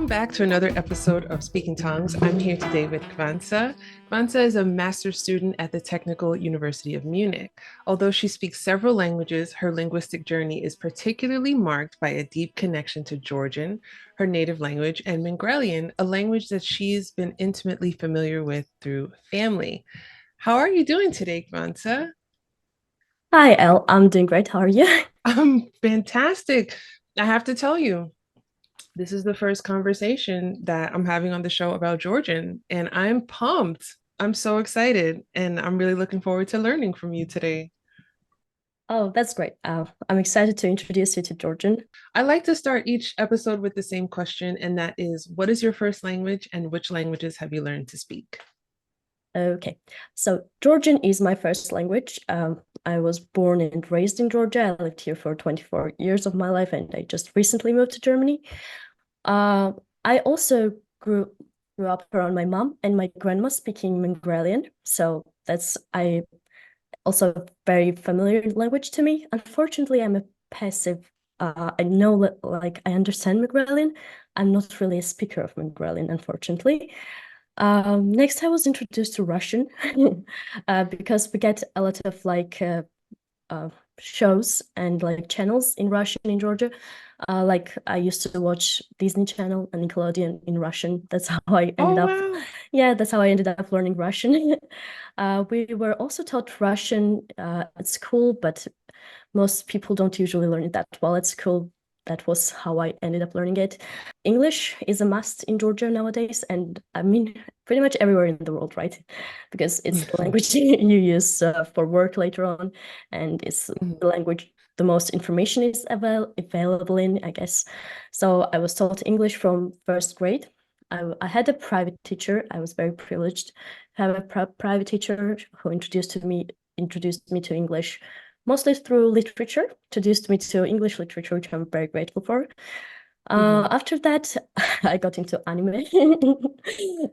Welcome back to another episode of Speaking Tongues. I'm here today with Gvantsa. Gvantsa is a master's student at the Technical University of Munich. Although she speaks several languages, her linguistic journey is particularly marked by a deep connection to Georgian, her native language, and Mingrelian, a language that she's been intimately familiar with through family. How are you doing today, Gvantsa? Hi, Elle. I'm doing great. How are you? I'm fantastic. I have to tell you, this is the first conversation that I'm having on the show about Georgian, and I'm pumped. I'm so excited, and I'm really looking forward to learning from you today. Oh, that's great. I'm excited to introduce you to Georgian. I like to start each episode with the same question, and that is, what is your first language, and which languages have you learned to speak? Okay, so Georgian is my first language. I was born and raised in Georgia. I lived here for 24 years of my life, and I just recently moved to Germany. Uh, I also grew up around my mom and my grandma speaking Mingrelian, so that's I also a very familiar language to me. Unfortunately, I'm a passive. I know, like, I understand Mingrelian. I'm not really a speaker of Mingrelian, unfortunately. Next, I was introduced to Russian because we get a lot of uh, shows and like channels in Russian in Georgia. Like I used to watch Disney Channel and Nickelodeon in Russian. That's how I ended Oh, up. wow. Yeah, that's how I ended up learning Russian. We were also taught Russian at school, but most people don't usually learn it that well at school. That was how I ended up learning it. English is a must in Georgia nowadays, and I mean pretty much everywhere in the world, right? Because it's the language you use for work later on, and it's the language the most information is available in, I guess. So I was taught English from first grade. I had a private teacher. I was very privileged to have a private teacher who introduced me to English mostly through literature, introduced me to English literature, which I'm very grateful for. Mhm. After that, I got into anime,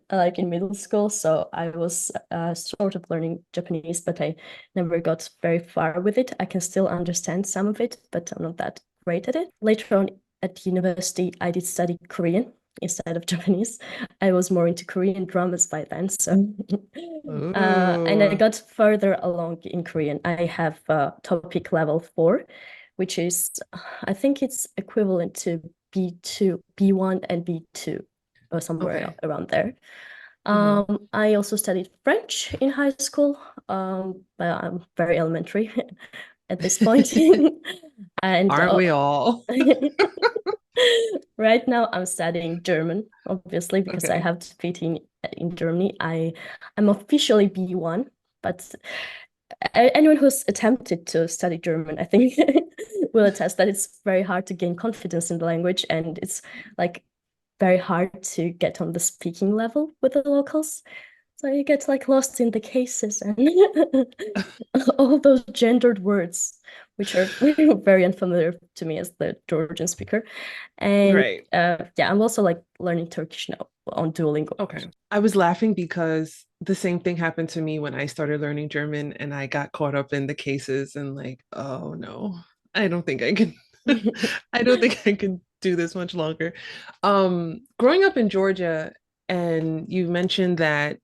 like in middle school. So I was sort of learning Japanese, but I never got very far with it. I can still understand some of it, but I'm not that great at it. Later on at university, I did study Korean instead of Japanese. I was more into Korean dramas by then. So, and I Ooh, got further along in Korean. I have topic level 4, which is, I think it's equivalent to B2, B1 and B2, or somewhere okay. around there. Mhm. I also studied French in high school, but I'm very elementary at this point. And Aren't we all? right now I'm studying German, obviously, because I Okay. have to fit in Germany. I'm officially B1, but anyone who's attempted to study German, I think, will attest that it's very hard to gain confidence in the language, and it's like very hard to get on the speaking level with the locals. So you get like lost in the cases and all those gendered words, which are very unfamiliar to me as the Georgian speaker. And Right. yeah, I'm also like learning Turkish now on Duolingo. Okay. I was laughing because the same thing happened to me when I started learning German and I got caught up in the cases and like, oh no, I don't think I can I don't think I can do this much longer. Growing up in Georgia, and you mentioned that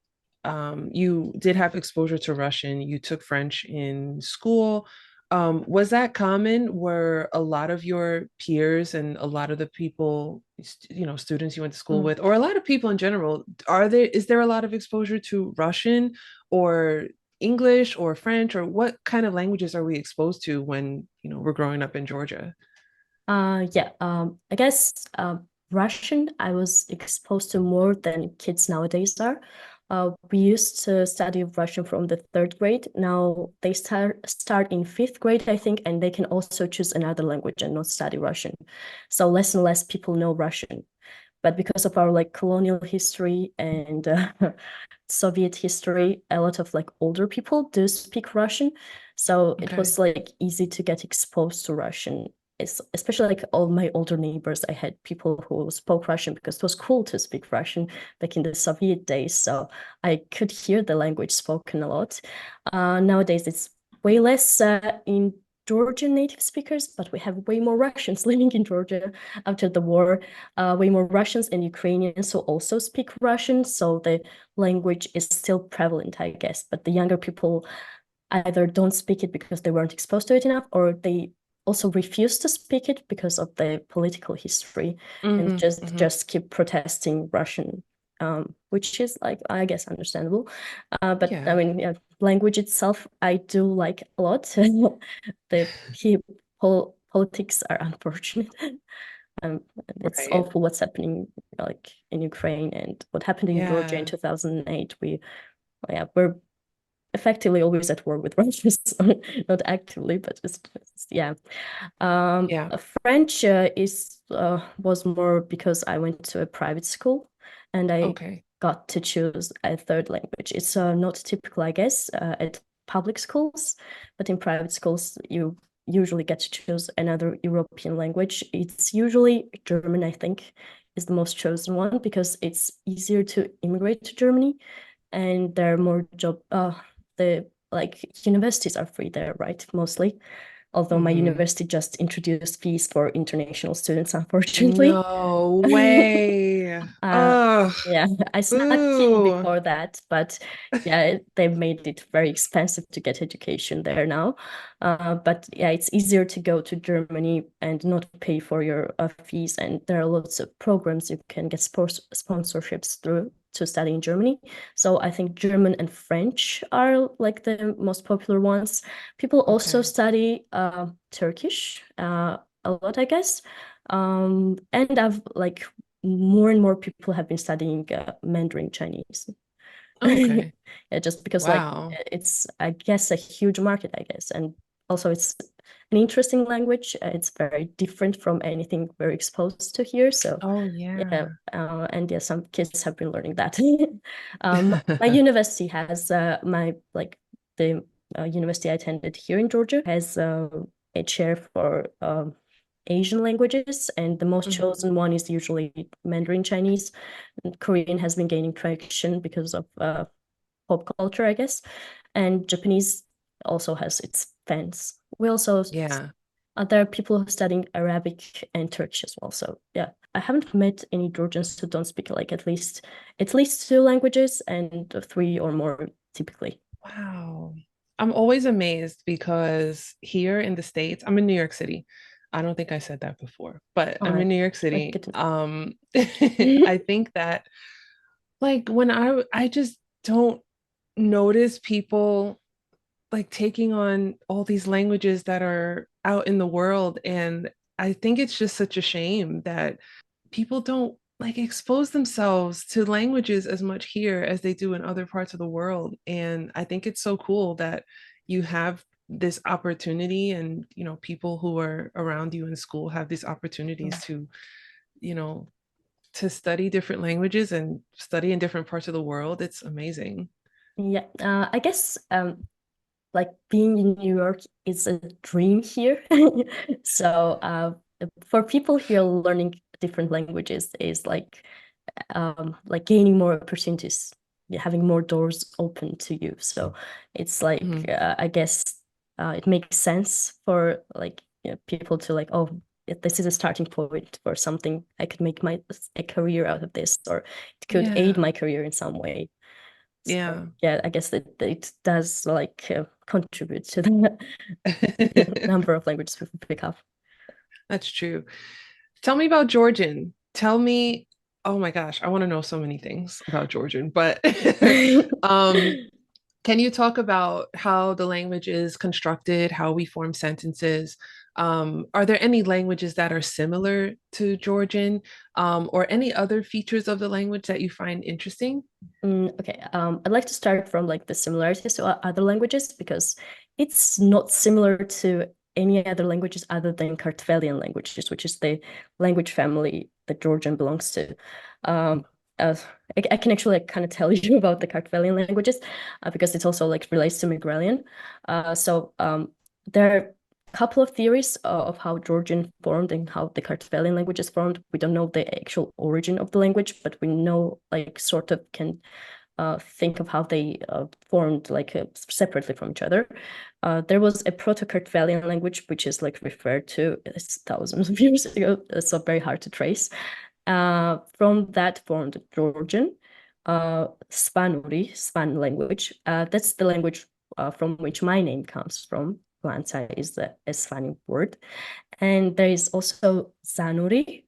you did have exposure to Russian, you took French in school. Was that common? Were a lot of your peers and a lot of the people, students you went to school Mm. with, or a lot of people in general, is there a lot of exposure to Russian or English or French, or what kind of languages are we exposed to when, we're growing up in Georgia? Yeah, I guess Russian I was exposed to more than kids nowadays are. We used to study Russian from the third grade. Now they start in fifth grade, I think, and they can also choose another language and not study Russian. So less and less people know Russian. But because of our like colonial history and Soviet history, a lot of like older people do speak Russian. So it Okay. was like easy to get exposed to Russian. Especially like all my older neighbors, I had people who spoke Russian because it was cool to speak Russian back in the Soviet days. So I could hear the language spoken a lot. Nowadays, it's way less in Georgian native speakers, but we have way more Russians living in Georgia after the war. Way more Russians and Ukrainians who also speak Russian, so the language is still prevalent, I guess. But the younger people either don't speak it because they weren't exposed to it enough, or they also refuse to speak it because of the political history and just keep protesting Russian, which is like, I guess, understandable. But I Yeah. mean, yeah, language itself, I do like a lot. The politics are unfortunate. Um, it's Right. awful what's happening like in Ukraine and what happened in Georgia in Yeah. 2008. We're effectively always at war with Russia, so not actively, but just yeah. Yeah. French is was more because I went to a private school and I Okay. got to choose a third language. It's not typical, I guess, at public schools, but in private schools you usually get to choose another European language. It's usually German, I think, is the most chosen one because it's easier to immigrate to Germany and there are more the like universities are free there, right? Mostly. Although my Hmm. university just introduced fees for international students, unfortunately. No way. uh, Oh, yeah, I snuck in boo. before that, but yeah, they've made it very expensive to get education there now. But yeah, it's easier to go to Germany and not pay for your fees, and there are lots of programs you can get sponsorships through to study in Germany. So I think German and French are like the most popular ones. People also Okay. study Turkish a lot, I guess. And I've like more and more people have been studying Mandarin Chinese. Okay. Yeah, just because like Wow. it's, I guess, a huge market, I guess. And also it's an interesting language. It's very different from anything we're exposed to here. So Oh, yeah, yeah. and yeah, some kids have been learning that. My university has my like the university I attended here in Georgia has a chair for Asian languages, and the most Mhm. chosen one is usually Mandarin Chinese. And Korean has been gaining traction because of pop culture, I guess, and Japanese also has its fans. We also Yeah. there are people studying Arabic and Turkish as well. So yeah, I haven't met any Georgians who don't speak like at least two languages and three or more typically. Wow. I'm always amazed because here in the States, I'm in New York City. I don't think I said that before, but All I'm right, in New York like City. good to know. I think that like when I just don't notice people like taking on all these languages that are out in the world, and I think it's just such a shame that people don't like expose themselves to languages as much here as they do in other parts of the world. And I think it's so cool that you have this opportunity, and people who are around you in school have these opportunities to you know to study different languages and study in different parts of the world. It's amazing. Yeah, I guess like being in New York is a dream here. So for people here, learning different languages is like gaining more opportunities, having more doors open to you. So it's like Mhm. I guess it makes sense for like people to like, oh, this is a starting point for something. I could make a career out of this, or it could aid Yeah. my career in some way. So Yeah. yeah, I guess that it does like contribute to the number of languages people pick up. That's true. Tell me about Georgian. Tell me, oh my gosh, I want to know so many things about Georgian, but um, can you talk about how the language is constructed, how we form sentences? Are there any languages that are similar to Georgian, or any other features of the language that you find interesting? Okay, I'd like to start from like the similarities to other languages because it's not similar to any other languages other than Kartvelian languages, which is the language family that Georgian belongs to. Um, uh, I can actually like, kind of tell you about the Kartvelian languages because it also like relates to Mingrelian. So there are a couple of theories of how Georgian formed and how the Kartvelian languages formed. We don't know the actual origin of the language, but we know like sort of can think of how they formed like separately from each other. There was a Proto-Kartvelian language, which is like referred to as thousands of years ago, so very hard to trace. From that formed Georgian, Svan language. That's the language from which my name comes from. Gvantsa is a Svannic word. And there is also Zanuri,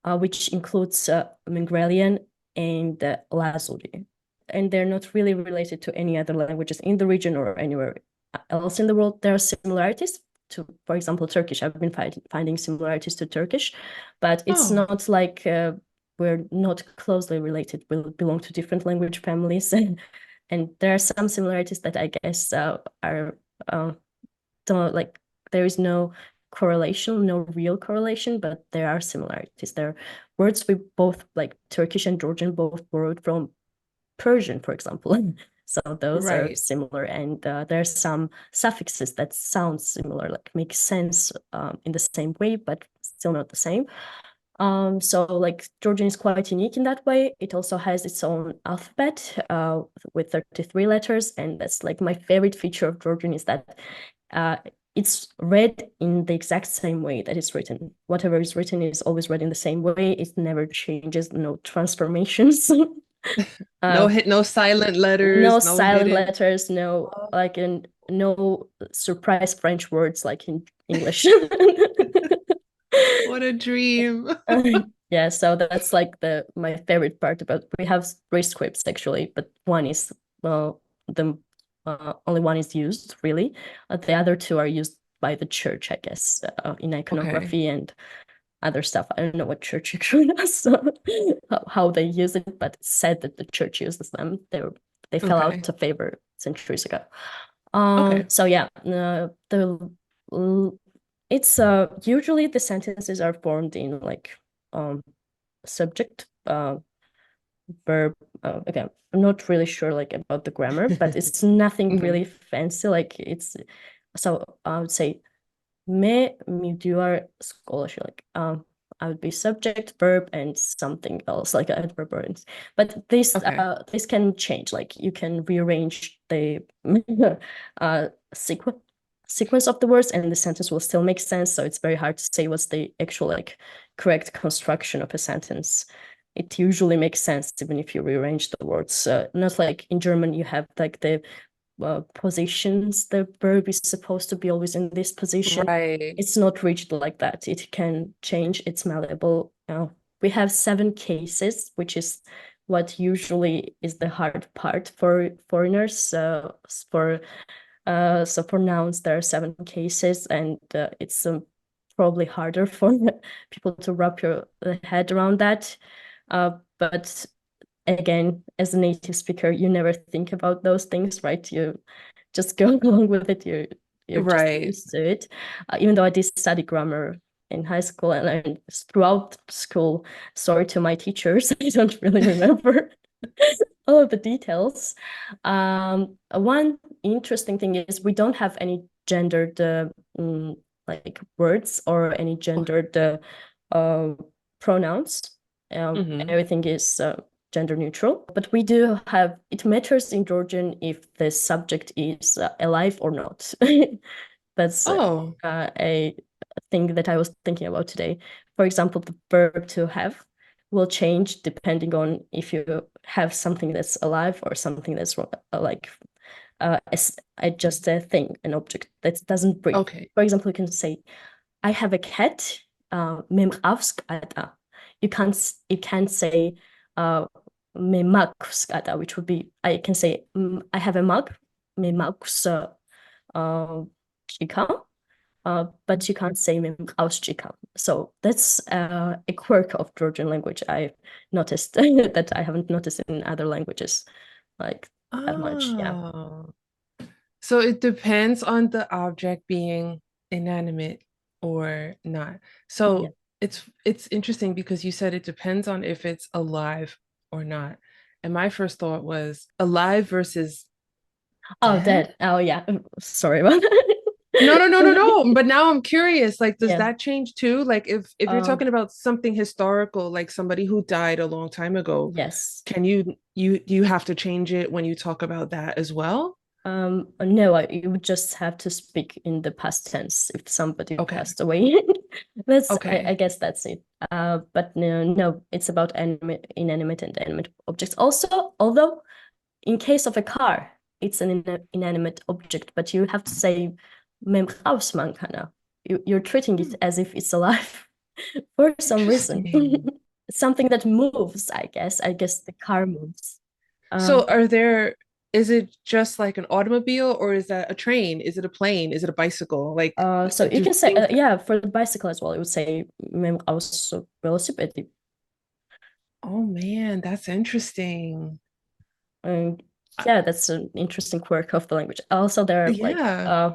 which includes Mingrelian and Lazuri. And they're not really related to any other languages in the region or anywhere else in the world. There are similarities to, for example, Turkish. I've been finding similarities to Turkish, but it's Oh, not like we're not closely related. We belong to different language families. And there are some similarities that I guess are don't like, there is no correlation, no real correlation, but there are similarities. There are words we both, like Turkish and Georgian, both borrowed from Persian, for example. So those are right. similar, and there are some suffixes that sound similar, like make sense in the same way, but still not the same. So like Georgian is quite unique in that way. It also has its own alphabet with 33 letters, and that's like my favorite feature of Georgian is that it's read in the exact same way that it's written. Whatever is written is always read in the same way. It never changes, no transformations. No uh, hit, no silent no letters, no silent hidden. letters, no Oh, like in no surprise French words like in English. what a dream. Yeah, so that's like the my favorite part about we have three scripts actually, but one is the only one is used really. The other two are used by the church, I guess, in Okay. iconography and other stuff. I don't know what church actually does, so how they use it, but it's said that the church uses them. They fell Okay. out of favor centuries ago. Okay. So yeah, the it's usually the sentences are formed in like subject, verb. Again, I'm not really sure like about the grammar, but it's nothing Mhm. really fancy. Like it's so I would say me duar scholarship. Like I would be subject, verb, and something else like adverb. But Okay. this can change. Like you can rearrange the sequence of the words, and the sentence will still make sense. So it's very hard to say what's the actual like correct construction of a sentence. It usually makes sense even if you rearrange the words. Not like in German, you have like the positions. The verb is supposed to be always in this position. Right. It's not rigid like that. It can change. It's malleable. We have 7 cases, which is what usually is the hard part for foreigners. So for nouns, there are 7 cases, and it's probably harder for people to wrap your head around that. But again, as a native speaker, you never think about those things, right? You just go along with it. You're just Right. used to it. Even though I did study grammar in high school and throughout school, sorry to my teachers, I don't really remember all of the details. One interesting thing is we don't have any gendered like words or any gendered uh, pronouns. Hmm. Everything is gender neutral, but we do have, it matters in Georgian if the subject is alive or not. That's Oh, a thing that I was thinking about today. For example, the verb to have will change depending on if you have something that's alive or something that's like just a thing, an object that doesn't breathe. okay. For example, you can say, I have a cat, memqavskata. You can't say memakuskata, which would be I can say I have a mug, memakus chika, but you can't say memqavschika. So that's a quirk of Georgian language I noticed that I haven't noticed in other languages like that much. Yeah. Oh. So it depends on the object being inanimate or not. Yeah. So it's interesting because you said it depends on if it's alive or not. And my first thought was alive versus Oh, dead? that. Oh, yeah. Sorry about that. No, no, no, no, no. But now I'm curious, like, does Yeah. that change too? Like if you're Um, talking about something historical, like somebody who died a long time ago, yes. can you have to change it when you talk about that as well? No, you would just have to speak in the past tense if somebody Okay. passed away. I Okay. guess that's it. But no, it's about inanimate and animate objects. Also, although in case of a car, it's an inanimate object, but you have to say mem rausman kana. You're treating it Hmm, as if it's alive for some reason. interesting. Something that moves, I guess. I guess the car moves. So Um, is it just like an automobile or is that a train? Is it a plane? Is it a bicycle? Like, so you do can say, things yeah, for the bicycle as well, it would say mem raus velocipede. Oh man, that's interesting. And Uh, yeah, that's an interesting quirk of the language. Also, there are like yeah.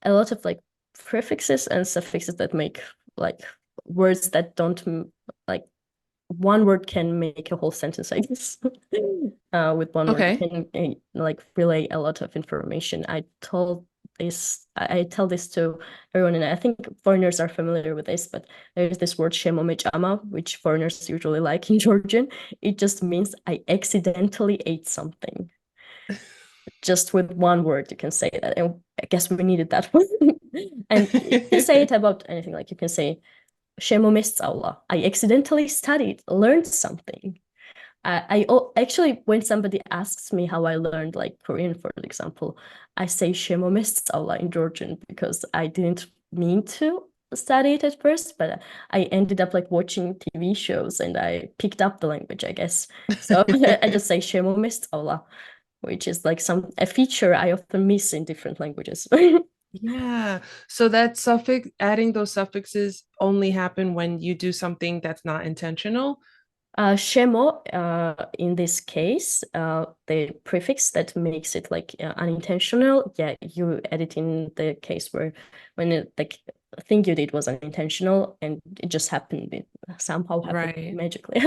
a lot of like prefixes and suffixes that make like words that don't like one word can make a whole sentence, I guess. With one word, you Okay. can like relay a lot of information. I tell this to everyone, and I think foreigners are familiar with this, but there's this word shemomechama, which foreigners usually like in Georgian. It just means I accidentally ate something. Just with one word, you can say that, and I guess we needed that one. And you can say it about anything. Like you can say shemomestsaula. I accidentally learned something. Actually, when somebody asks me how I learned like Korean, for example, I say shemomestsaula in Georgian because I didn't mean to study it at first, but I ended up like watching TV shows and I picked up the language, I guess. So I just say shemomestsaula, which is like a feature I often miss in different languages. Yeah. So that suffix, adding those suffixes only happen when you do something that's not intentional. Shemo, in this case, the prefix that makes it like unintentional, yeah, you add it in the case where when the thing you did was unintentional and it just happened, it somehow happened Right. magically.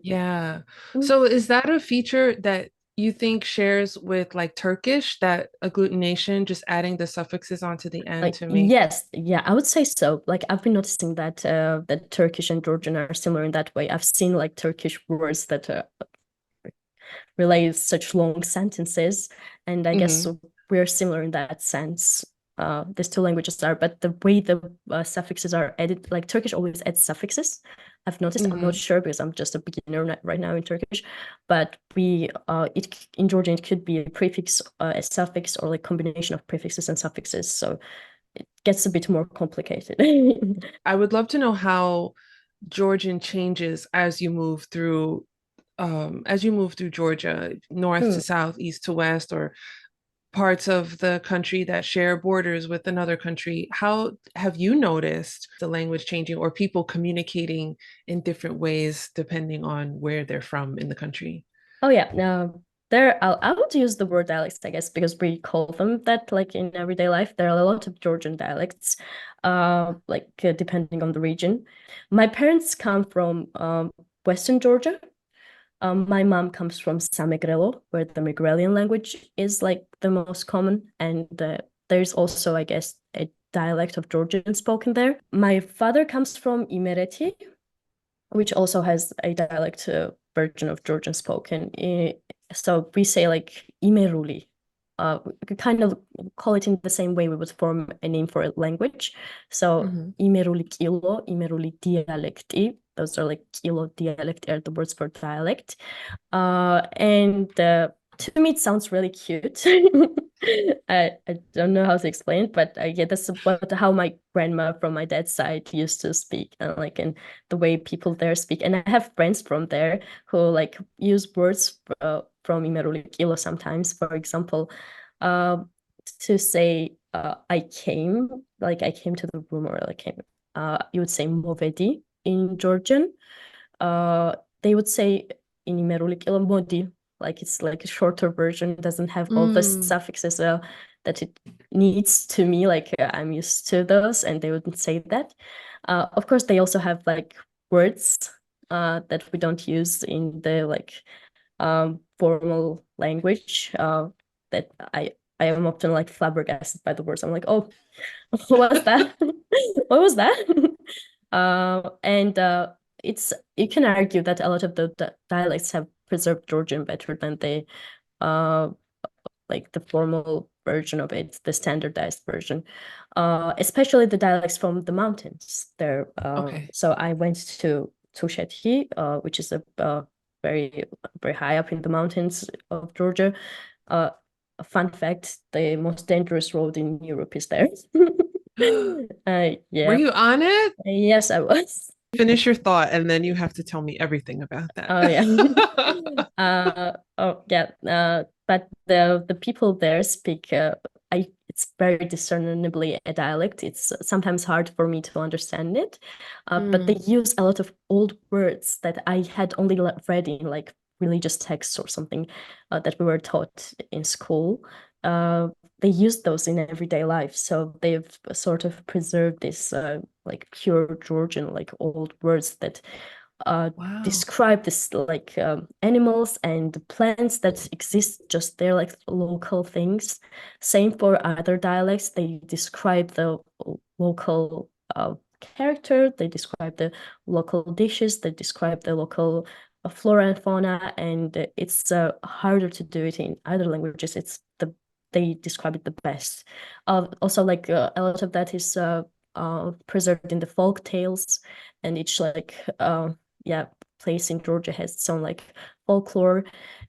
Yeah. So is that a feature that you think shares with like Turkish, that agglutination, just adding the suffixes onto the end Like, to make yes, yeah, I would say so. Like, I've been noticing that that Turkish and Georgian are similar in that way. I've seen like Turkish words that relay such long sentences, and I guess Mhm. we're similar in that sense. These two languages are, but the way the suffixes are added, like Turkish always adds suffixes. I've noticed. I'm not Mhm. sure because I'm just a beginner right now in Turkish, but it in Georgian it could be a prefix, a suffix, or like combination of prefixes and suffixes. So it gets a bit more complicated. I would love to know how Georgian changes as you move through Georgia, north Hmm. to south, east to west, or parts of the country that share borders with another country. How have you noticed the language changing or people communicating in different ways depending on where they're from in the country? Oh yeah, no, I would use the word dialects, I guess, because we call them that like in everyday life. There are a lot of Georgian dialects, depending on the region. My parents come from Western Georgia. My mom comes from Samegrelo, where the Mingrelian language is like the most common, and there's also, I guess, a dialect of Georgian spoken there. My father comes from Imereti, which also has a dialect version of Georgian spoken. So we say like Imeruli. We could kind of call it in the same way we would form a name for a language. So Mhm. Imeruli kilo, Imeruli dialekti. Those are like kilo dialect are the words for dialect. And to me, it sounds really cute. I don't know how to explain it, but yeah, that's how my grandma from my dad's side used to speak, and the way people there speak. And I have friends from there who like use words from Imeruli Kilo sometimes. For example, uh, to say I came to the room or like came. You would say movedi in Georgian. Uh, they would say in Imeruli Kilo modi, like it's like a shorter version. It doesn't have all the Mm, suffixes that it needs to me. Like I'm used to those, and they wouldn't say that. Of course, they also have like words that we don't use in the like formal language that I am often like flabbergasted by the words. I'm like, oh, what was that? What was that? And it's you can argue that a lot of the dialects have preserved Georgian better than they uh like the formal version of it, the standardized version, especially the dialects from the mountains there. Okay. So I went to Tusheti, which is a very very high up in the mountains of Georgia. A fun fact: the most dangerous road in Europe is there. Were Yeah, you on it? yes, I was. Finish your thought and then you have to tell me everything about that. Oh yeah. Oh yeah. But the people there speak it's very discernibly a dialect. It's sometimes hard for me to understand it. But they Mm, use a lot of old words that I had only read in like religious texts or something that we were taught in school. They use those in everyday life. So they've sort of preserved this like pure Georgian, like old words that uh, wow. describe this like animals and plants that exist just there, like local things. Same for other dialects. They describe the local character, they describe the local dishes, they describe the local flora and fauna, and it's harder to do it in other languages. They describe it the best. Also, like a lot of that is preserved in the folk tales, and each like yeah place in Georgia has its own like folklore,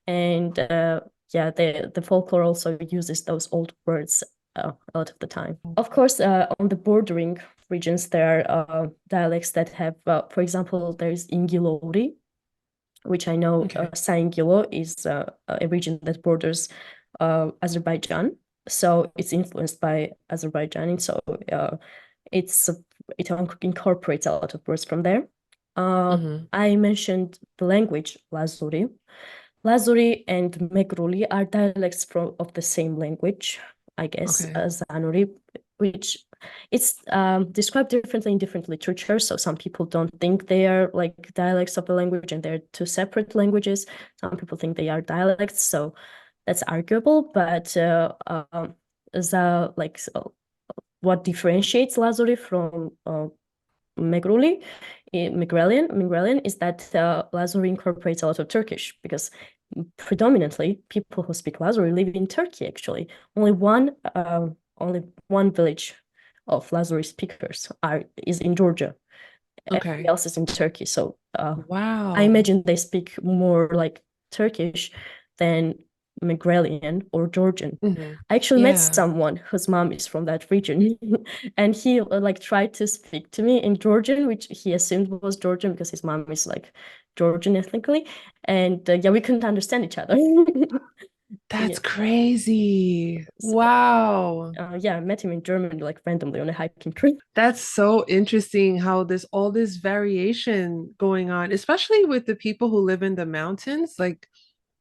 and yeah, the folklore also uses those old words a lot of the time. Of course, on the bordering regions, there are dialects that have, for example, there's Ingilori, which I know Okay. Saingilo is a region that borders Azerbaijan. So it's influenced by Azerbaijani. So it's it incorporates a lot of words from there. Hmm. I mentioned the language Lazuri. Lazuri and Megruli are dialects of the same language, I guess, Okay. as Anuri, which it's described differently in different literature. So some people don't think they are like dialects of the language and they're two separate languages. Some people think they are dialects. So that's arguable, but what differentiates Lazuri from Mingrelian is that Lazuri incorporates a lot of Turkish because predominantly people who speak Lazuri live in Turkey. Actually, only one village of Lazuri speakers is in Georgia. Everybody Okay. else is in Turkey. So I Wow. imagine they speak more like Turkish than Mingrelian or Georgian. Hmm. I actually met Yeah. someone whose mom is from that region, and he like tried to speak to me in Georgian, which he assumed was Georgian because his mom is like Georgian ethnically, and yeah, we couldn't understand each other. Yeah, That's crazy. so, Wow. yeah, I met him in Germany like randomly on a hiking trip. That's so interesting how this all this variation going on, especially with the people who live in the mountains, like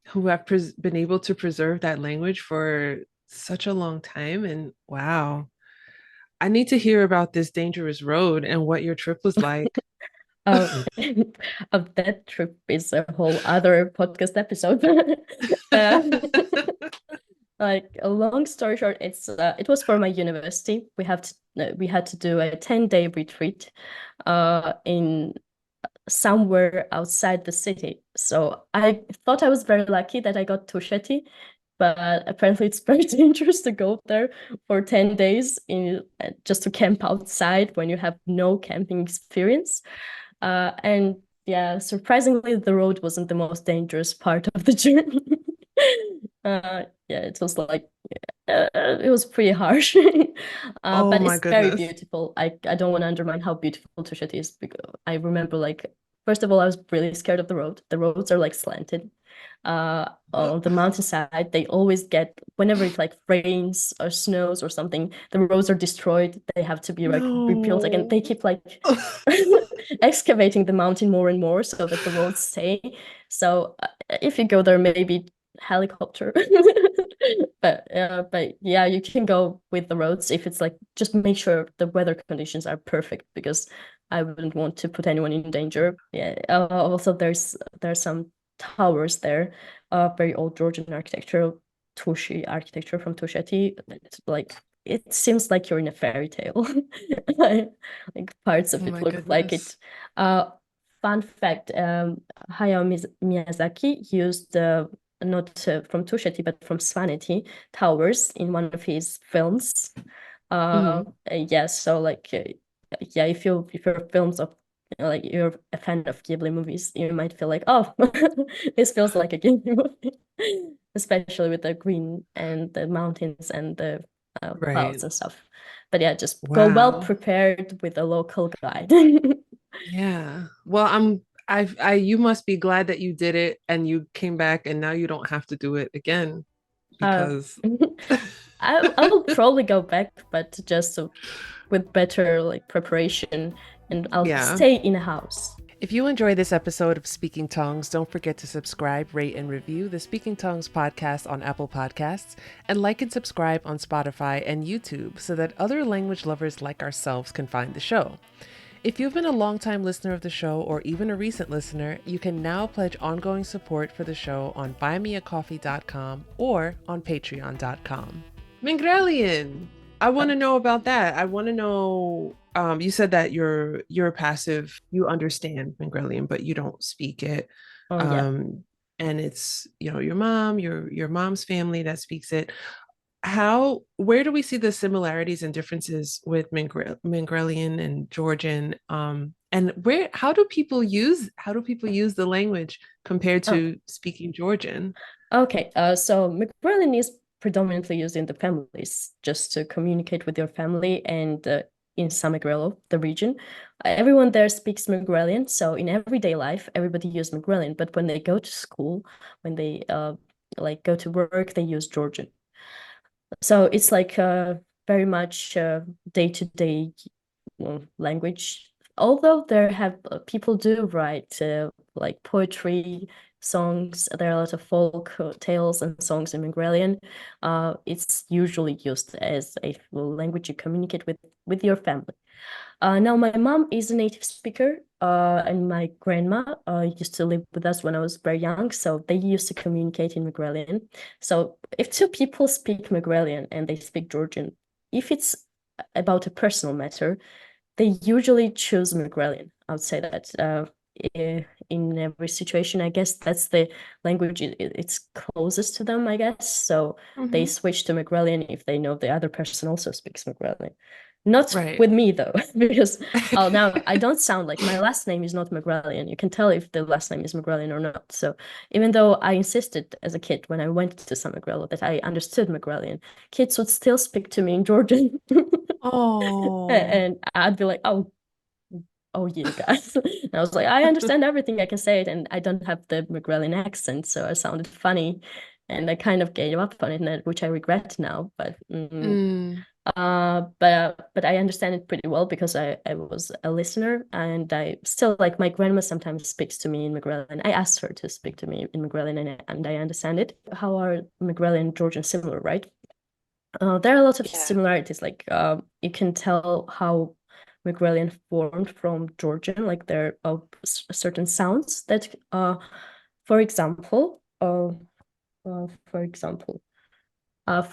who have been able to preserve that language for such a long time. And wow, I need to hear about this dangerous road and what your trip was like. Uh, of that trip is a whole other podcast episode. uh, like a long story short, it was for my university. We had to do a 10-day retreat in somewhere outside the city. So I thought I was very lucky that I got Tusheti, but apparently it's very dangerous to go there for 10 days just to camp outside when you have no camping experience. And yeah, surprisingly, the road wasn't the most dangerous part of the journey. Yeah, it was like it was pretty harsh, Oh but my it's very goodness. beautiful. I don't want to undermine how beautiful Tushet is because I remember like first of all I was really scared of the road. The roads are like slanted. On the mountainside, they always get whenever it like rains or snows or something, the roads are destroyed. They have to be like rebuilt again. No. They keep like excavating the mountain more and more so that the roads stay. So if you go there, maybe helicopter. But yeah, you can go with the roads if it's like just make sure the weather conditions are perfect because I wouldn't want to put anyone in danger. Yeah. Also, there's some towers there, very old Georgian architectural Tushy architecture from Tusheti. It's like it seems like you're in a fairy tale. Like parts Oh of it my look like it. goodness. Fun fact, Hayao Miyazaki used not from Tusheti but from Svaneti towers in one of his films. Mhm. Yeah, so like yeah, if you're films of like you're a fan of Ghibli movies, you might feel like, oh, this feels like a Ghibli movie, especially with the green and the mountains and the clouds Right. and stuff. But yeah, just go well Wow. prepared with a local guide. Yeah. Well, you must be glad that you did it and you came back and now you don't have to do it again Uh, because I will probably go back, but just with better like preparation, and I'll yeah. stay in a house. If you enjoy this episode of Speaking Tongues, don't forget to subscribe, rate, and review the Speaking Tongues podcast on Apple Podcasts, and like and subscribe on Spotify and YouTube so that other language lovers like ourselves can find the show. If you've been a longtime listener of the show or even a recent listener, you can now pledge ongoing support for the show on buymeacoffee.com or on patreon.com. Mingrelian, I want to know about that. I want to know. You said that you're passive. You understand Mingrelian, but you don't speak it. Oh yeah. Um, and it's your mom, your mom's family that speaks it. Where do we see the similarities and differences with Mingrelian and Georgian? And how do people use the language compared Oh, to speaking Georgian? okay. So Mingrelian is predominantly used in the families, just to communicate with your family, and in Samegrelo, the region. Everyone there speaks Mingrelian, so in everyday life, everybody uses Mingrelian. But when they go to school, when they like go to work, they use Georgian. So it's like very much day-to-day language. Although there have people do write like poetry, songs. There are a lot of folk tales and songs in Mingrelian. It's usually used as a language you communicate with your family. Now, my mom is a native speaker, and my grandma used to live with us when I was very young, so they used to communicate in Mingrelian. So, if two people speak Mingrelian and they speak Georgian, if it's about a personal matter, they usually choose Mingrelian. I would say that in every situation, I guess that's the language it's closest to them, I guess. So they Hmm. switch to Mingrelian if they know the other person also speaks Mingrelian. Not Right. with me though, because now I don't sound like my last name is not Mingrelian. You can tell if the last name is Mingrelian or not. So even though I insisted as a kid when I went to San Mingrello that I understood Mingrelian, kids would still speak to me in Georgian. Oh. And I'd be like, oh, you guys. And I was like, I understand everything. I can say it, and I don't have the Mingrelian accent, so I sounded funny, and I kind of gave up on it, which I regret now. Mm, But I understand it pretty well because I was a listener, and I still like my grandma sometimes speaks to me in Mingrelian. I asked her to speak to me in Mingrelian, and I understand it. How are Mingrelian and Georgian similar, right? There are a lot of yeah. similarities. Like you can tell how Mingrelian formed from Georgian. Like there are certain sounds that, for example, for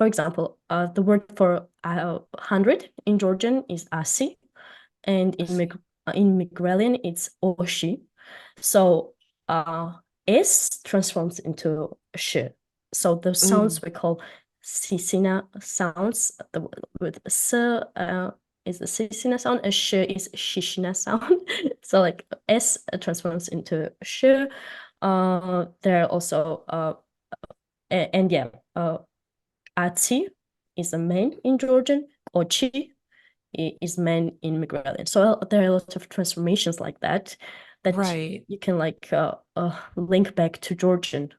example, the word for 100 in Georgian is asi, and I see. In Mingrelian it's oshi. So uh, s transforms into sh. So the Mm, sounds we call sisina sounds. The with s is the sisina sound, and sh is shishina sound. So like s transforms into sh. There are also and yeah, Atsi is a man in Georgian. Ochi is man in Mingrelian. So there are a lot of transformations like that that right. you can like link back to Georgian.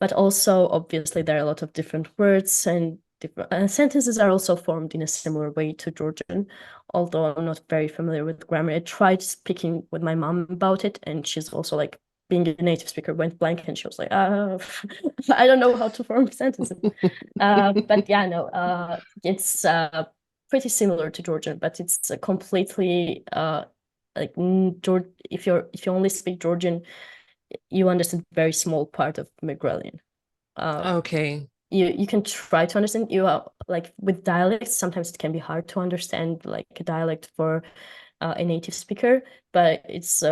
But also, obviously, there are a lot of different words and different sentences are also formed in a similar way to Georgian. Although I'm not very familiar with grammar, I tried speaking with my mom about it, and she's also like being a native speaker went blank, and she was like, I don't know how to form sentences. But yeah, no, it's pretty similar to Georgian, but it's a completely like if you only speak Georgian, you understand very small part of Mingrelian. Uh, Okay. you can try to understand. You are like with dialects, sometimes it can be hard to understand like a dialect for a native speaker, but it's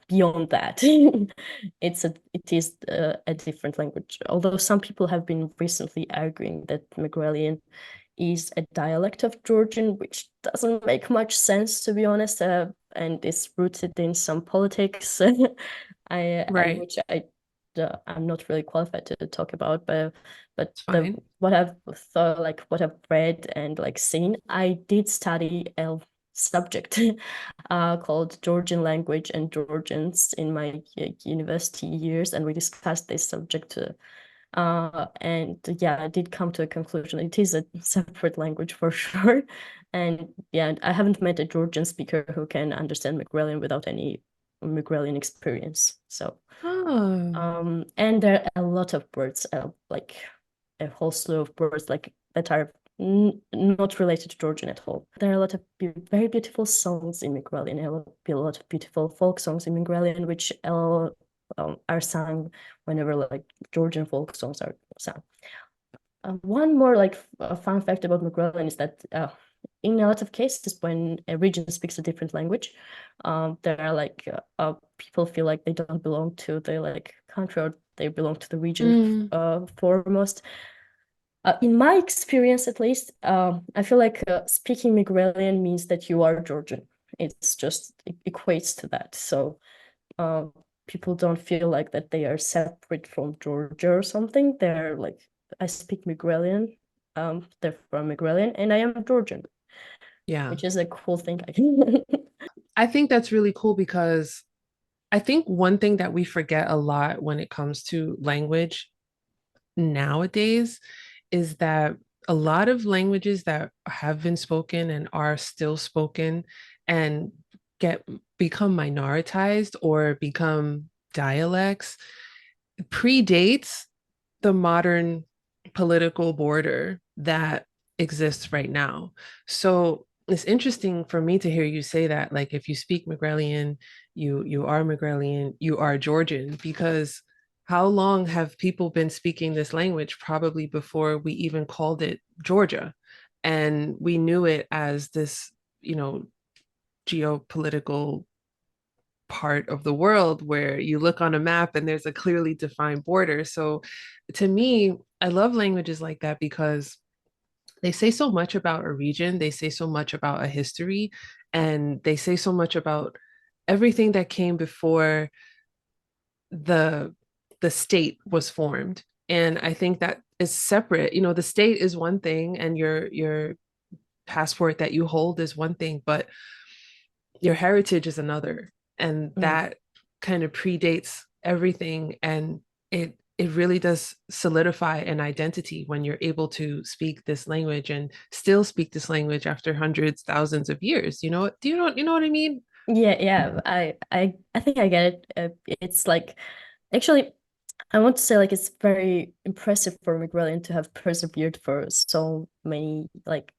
beyond that. It is a different language. Although some people have been recently arguing that Mingrelian is a dialect of Georgian, which doesn't make much sense, to be honest, and is rooted in some politics, Right. which I'm not really qualified to talk about, but It's the fine. what I've thought, like what I've read and like seen, I did study a subject called Georgian language and Georgians in my university years, and we discussed this subject. And yeah, I did come to a conclusion. It is a separate language for sure. And yeah, I haven't met a Georgian speaker who can understand Mingrelian without any Mingrelian experience. So, Oh, and there are a lot of words, like a whole slew of words, like that are not related to Georgian at all. There are a lot of very beautiful songs in Mingrelian. There will be a lot of beautiful folk songs in Mingrelian, which are sung whenever like Georgian folk songs are sung. One more like fun fact about Mingrelian is that in a lot of cases when a region speaks a different language, there are like people feel like they don't belong to the like country, or they belong to the region mm, foremost. In my experience, at least, I feel like speaking Mingrelian means that you are Georgian. It's just it equates to that. So uh, people don't feel like that they are separate from Georgia or something. They're like, I speak Mingrelian, they're from Mingrelian, and I am Georgian, yeah. which is a cool thing. I think. I think that's really cool because I think one thing that we forget a lot when it comes to language nowadays is that a lot of languages that have been spoken and are still spoken and get become minoritized or become dialects predates the modern political border that exists right now. So it's interesting for me to hear you say that, like if you speak Mingrelian, you are Mingrelian, you are Georgian, because how long have people been speaking this language? Probably before we even called it Georgia. And we knew it as this, geopolitical part of the world where you look on a map and there's a clearly defined border. So to me, I love languages like that because they say so much about a region, they say so much about a history, and they say so much about everything that came before the the state was formed. And I think that is separate. The state is one thing and your passport that you hold is one thing, but your heritage is another, and Mm. that kind of predates everything, and it really does solidify an identity when you're able to speak this language and still speak this language after hundreds, thousands of years. Do you know what I mean? Yeah, yeah, I think I get it. It's like actually I want to say like it's very impressive for Mingrelian to have persevered for so many like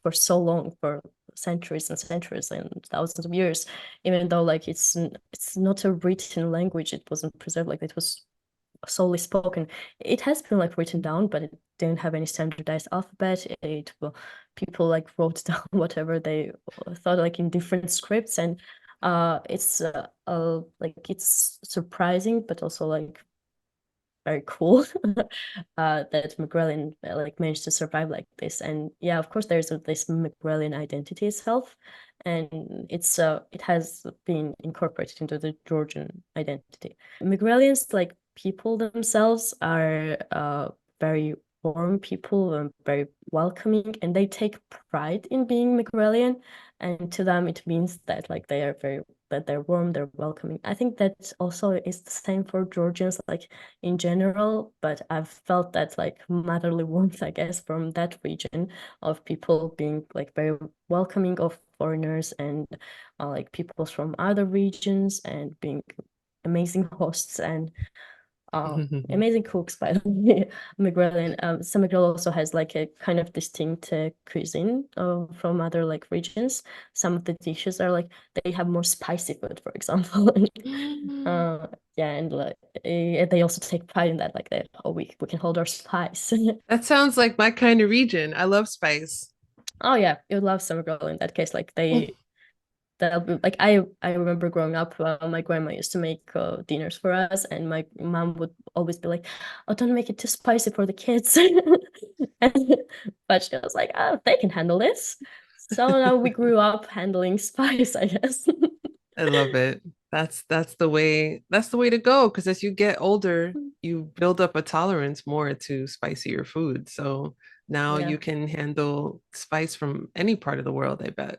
for so long, for centuries and centuries and thousands of years, even though like it's not a written language. It wasn't preserved, like it was solely spoken. It has been like written down, but it didn't have any standardized alphabet. People like wrote down whatever they thought like in different scripts, and it's like it's surprising but also like very cool that Mingrelian like managed to survive like this. And yeah, of course, there's this Mingrelian identity itself, and it has been incorporated into the Georgian identity. Mingrelians, like people themselves, are very warm people and very welcoming, and they take pride in being Mingrelian. And to them, it means that like that they're warm, they're welcoming. I think that also is the same for Georgians, like in general, but I've felt that like motherly warmth, I guess, from that region of people being like very welcoming of foreigners and like people from other regions and being amazing hosts. And Amazing cooks, by the way. Mingrelian. Some Mingrel also has like a kind of distinct cuisine from other like regions. Some of the dishes are like they have more spicy food, for example. Yeah, and like they also take pride in that, like that. Oh, we can hold our spice. That sounds like my kind of region. I love spice. Oh yeah, you would love some Mingrel in that case. Like they'll be like I remember growing up, my grandma used to make dinners for us, and my mom would always be like, "Oh, don't make it too spicy for the kids." And, but she was like, "Oh, they can handle this." So now we grew up handling spice, I guess. I love it. That's the way to go because as you get older, you build up a tolerance more to spicier food. So now Yeah. you can handle spice from any part of the world, I bet.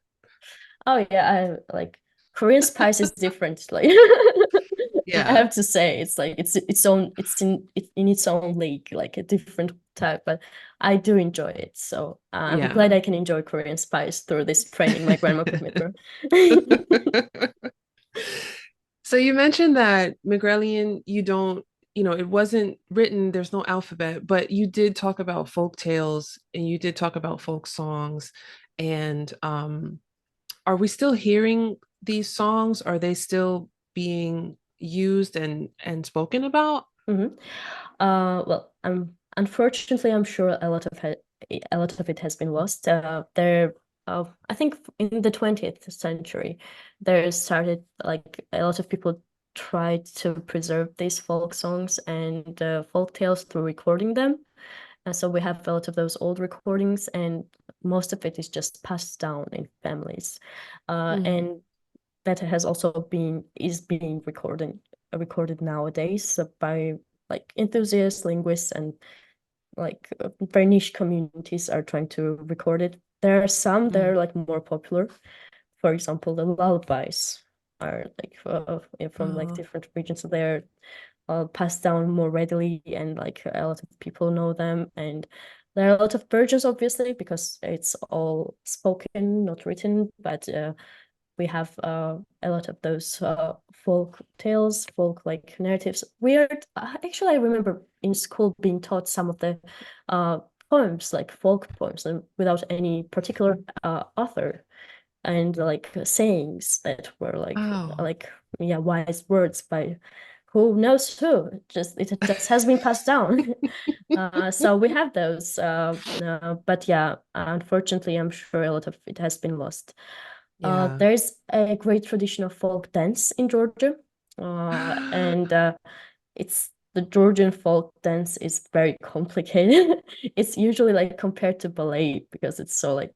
Oh yeah, I like Korean spice is different. Like I Yeah. have to say, it's like its own. It's in its own league, like a different type. But I do enjoy it. So I'm Yeah. glad I can enjoy Korean spice through this training my grandma put me through. So you mentioned that Mingrelian, it wasn't written, there's no alphabet, but you did talk about folk tales and you did talk about folk songs. And are we still hearing these songs? Are they still being used and spoken about? Mhm. Well, unfortunately, I'm sure a lot of it has been lost. I think in the 20th century, there started like a lot of people tried to preserve these folk songs and folk tales through recording them. And so we have a lot of those old recordings, and most of it is just passed down in families. Mm. And that has also being recorded nowadays by like enthusiasts, linguists, and like very niche communities are trying to record it. There are some that Mm. are like more popular. For example, the lullabies are like from like Oh, different regions, so they're passed down more readily, and like a lot of people know them. And there are a lot of versions, obviously, because it's all spoken, not written. But we have a lot of those folk tales, folk like narratives. Weird. Actually, I remember in school being taught some of the uh, poems, like folk poems, and without any particular author, and like sayings that were wow. like yeah, wise words by who knows who. Just it just has been passed down. So we have those, but yeah, unfortunately, I'm sure a lot of it has been lost. Yeah. There's a great tradition of folk dance in Georgia, and it's the Georgian folk dance is very complicated. It's usually like compared to ballet because it's so like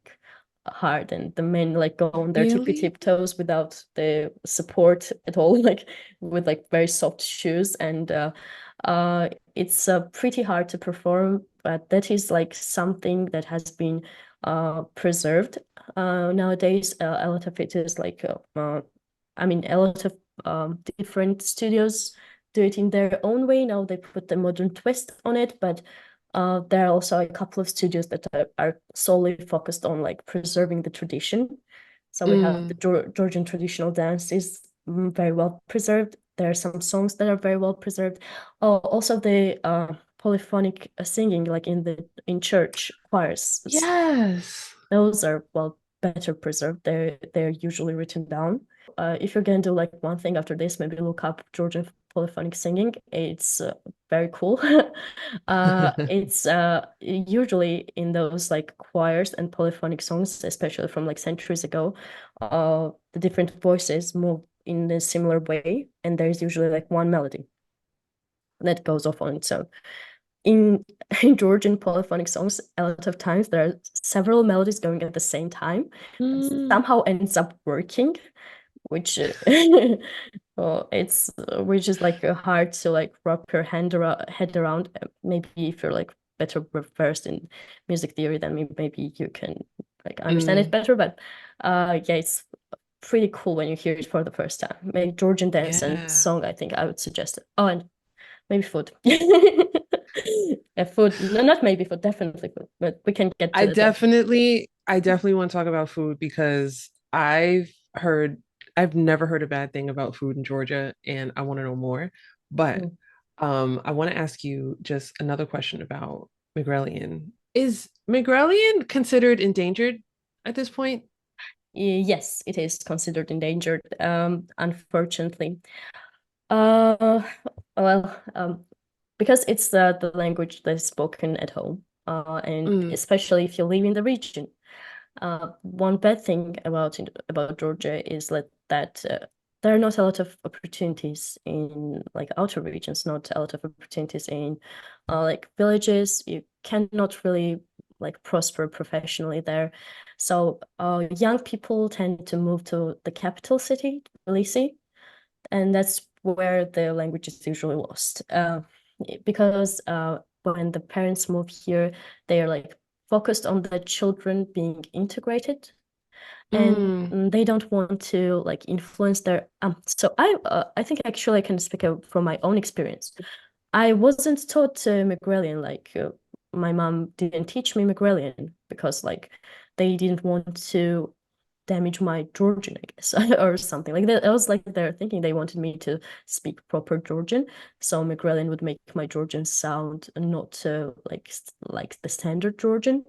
hard, and the men like go on their tippy Really? tiptoes without the support at all, like with like very soft shoes, and it's pretty hard to perform, but that is like something that has been preserved nowadays. A lot of it is like I mean, a lot of different studios do it in their own way. Now they put the modern twist on it, but there are also a couple of studios that are solely focused on like preserving the tradition. So we have the Mm. Georgian traditional dance is very well preserved. There are some songs that are very well preserved. Oh, also the polyphonic singing, like in church choirs, Yes. those are well better preserved. They're usually written down. If you're gonna do like one thing after this, maybe look up Georgian polyphonic singing. It's very cool. It's usually in those like choirs and polyphonic songs, especially from like centuries ago. The different voices move in a similar way, and there's usually like one melody that goes off on its own. In, in Georgian polyphonic songs, a lot of times there are several melodies going at the same time. It Mm. somehow ends up working, which well, it's which is like hard to like wrap your head around. Maybe if you're like better versed in music theory, then maybe you can like understand it Mm. better. But yeah, it's pretty cool when you hear it for the first time. Maybe Georgian dance and Yeah. song, I think I would suggest it. Oh, and maybe food. Food, no, not maybe food, definitely food, but we can get I to that later. definitely, I definitely want to talk about food because I've never heard a bad thing about food in Georgia and I want to know more. But Mm. I want to ask you just another question about Mingrelian. Is Mingrelian considered endangered at this point? Yes, it is considered endangered, unfortunately. Uh, well, because it's the language that's spoken at home, and Mm, especially if you live in the region. One bad thing about Georgia is that there are not a lot of opportunities in like outer regions, not a lot of opportunities in like villages. You cannot really like prosper professionally there. So young people tend to move to the capital city, Tbilisi, and that's where the language is usually lost. Because when the parents move here, they are like focused on the children being integrated, and mm, they don't want to like influence their so I think actually I can speak from my own experience. I wasn't taught Mingrelian, like my mom didn't teach me Mingrelian because like they didn't want to damage my Georgian, I guess, or something like that. I was like they're thinking they wanted me to speak proper Georgian, so Mingrelian would make my Georgian sound not like the standard Georgian.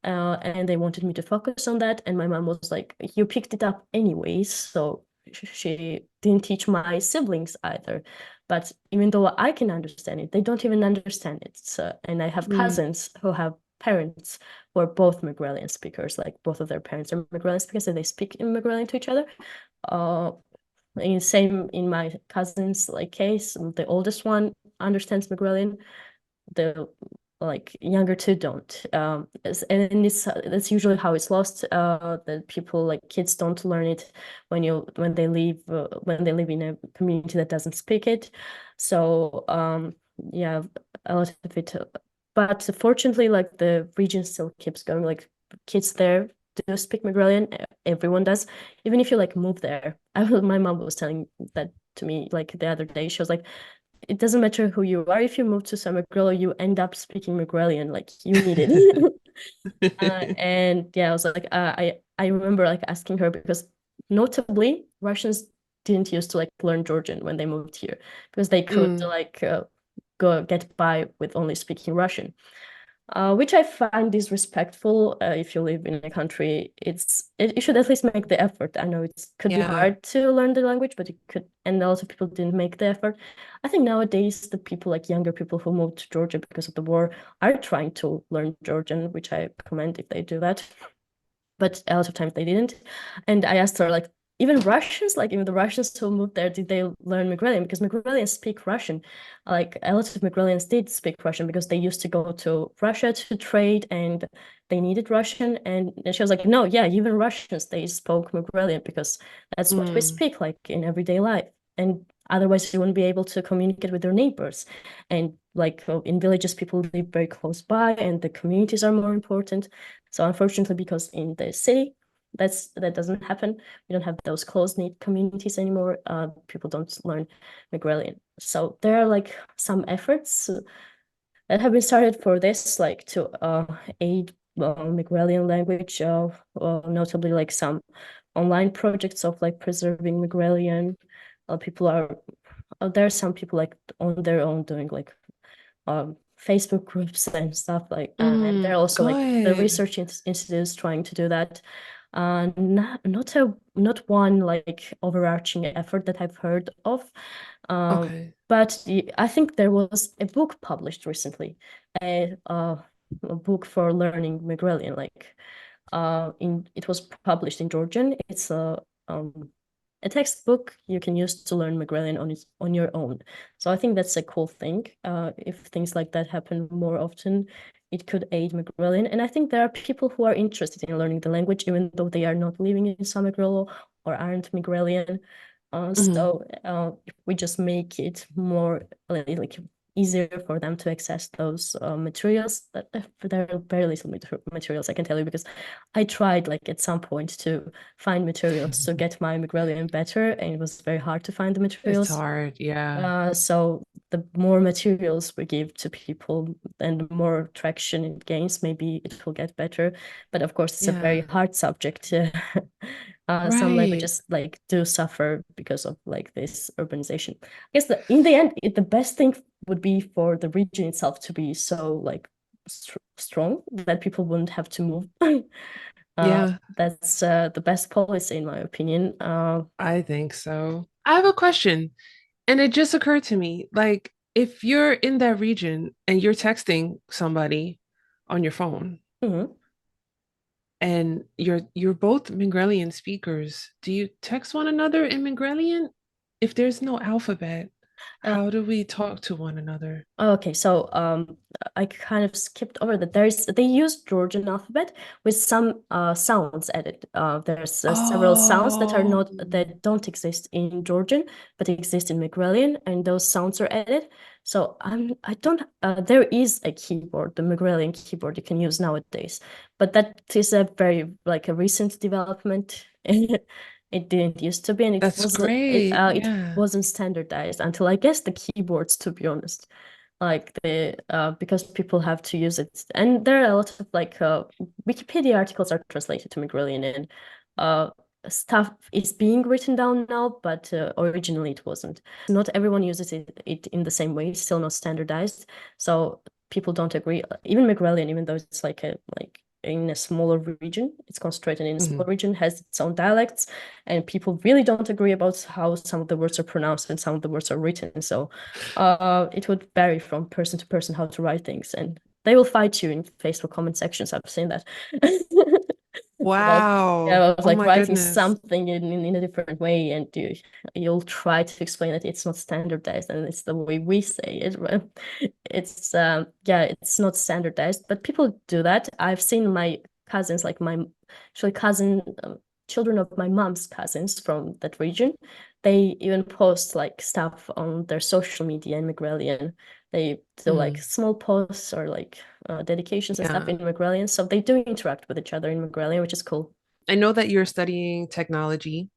And they wanted me to focus on that. And my mom was like, "You picked it up anyways," so she didn't teach my siblings either. But even though I can understand it, they don't even understand it. So, and I have mm, cousins who have parents who are both Mingrelian speakers, like both of their parents are Mingrelian speakers, and they speak in Mingrelian to each other. Uh, in same in my cousin's like case, the oldest one understands Mingrelian, the like younger two don't. And it's that's usually how it's lost. That people like kids don't learn it when they live in a community that doesn't speak it. So yeah, a lot of it. But fortunately, like the region still keeps going. Like kids there do speak Mingrelian. Everyone does. Even if you like move there. My mom was telling that to me like the other day. She was like, it doesn't matter who you are. If you move to some Mingrel, you end up speaking Mingrelian, like you need it. And yeah, I was like, I remember like asking her because notably Russians didn't used to like learn Georgian when they moved here because they could mm. like go get by with only speaking Russian, which I find disrespectful. If you live in a country, you should at least make the effort. I know it could be Yeah. hard to learn the language, but you could, and a lot of people didn't make the effort. I think nowadays the people like younger people who moved to Georgia because of the war are trying to learn Georgian, which I commend if they do that, but a lot of times they didn't. And I asked her, like, even Russians, like even the Russians who moved there, did they learn Mingrelian? Because Mingrelians speak Russian. Like a lot of Mingrelians did speak Russian because they used to go to Russia to trade and they needed Russian. And she was like, no, yeah, even Russians, they spoke Mingrelian because that's what we Mm, speak like in everyday life. And otherwise you wouldn't be able to communicate with their neighbors. And like in villages, people live very close by and the communities are more important. So unfortunately, because in the city, that doesn't happen. We don't have those close-knit communities anymore. People don't learn Mingrelian. So there are like some efforts that have been started for this, like to aid Mingrelian language, notably like some online projects of like preserving Mingrelian. People are There are some people like on their own doing like Facebook groups and stuff like, and there are also like the good. research institutes trying to do that. Not one like overarching effort that I've heard of, Okay. but I think there was a book published recently, a book for learning Mingrelian. Like, in it was published in Georgian. It's a textbook you can use to learn Mingrelian on your own. So I think that's a cool thing. If things like that happen more often, it could aid Mingrelian. And I think there are people who are interested in learning the language, even though they are not living in San Mingrelo or aren't Mingrelian. Mhm. If we just make it more like easier for them to access those materials, that there are very little materials I can tell you because I tried like at some point to find materials to get my Mingrelian better, and it was very hard to find the It's materials. hard. Yeah. So the more materials we give to people and the more traction it gains, maybe it will get better. But of course, it's a very Yeah. hard subject. Some Right. languages like do suffer because of like this urbanization. I guess in the end, the best thing would be for the region itself to be so like strong that people wouldn't have to move. Yeah, That's the best policy in my opinion. I think so. I have a question, and it just occurred to me, like if you're in that region and you're texting somebody on your phone Mhm. and you're both Mingrelian speakers, do you text one another in Mingrelian? If there's no alphabet, Uh, how do we talk to one another? Okay, so I kind of skipped over that. They use Georgian alphabet with some sounds added. There's several sounds Oh, that don't exist in Georgian but exist in Mingrelian, and those sounds are added. So I don't. There is a keyboard, the Mingrelian keyboard you can use nowadays, but that is a very like a recent development. It didn't used to be, and that's great. it Yeah. wasn't standardized until I guess the keyboards, to be honest, like the because people have to use it, and there are a lot of like Wikipedia articles are translated to Mingrelian, and uh stuff is being written down now, but originally it wasn't. Not everyone uses it in the same way. It's still not standardized, so people don't agree. Even Mingrelian, even though it's like a like in a smaller region, it's concentrated in a smaller Mhm. region, has its own dialects, and people really don't agree about how some of the words are pronounced and some of the words are written. So it would vary from person to person how to write things, and they will fight you in Facebook comment sections. I've seen that. About Wow. yeah, about Oh like my writing goodness. something in a different way, and you'll try to explain that it's not standardized and it's the way we say it. Right? It's yeah, it's not standardized, but people do that. I've seen my cousins, like my actually cousin, children of my mom's cousins from that region. They even post like stuff on their social media in Mingrelian. They do like Mhm. small posts or like dedications and stuff Yeah. in Mingrelian. So they do interact with each other in Mingrelian, which is cool. I know that you're studying technology,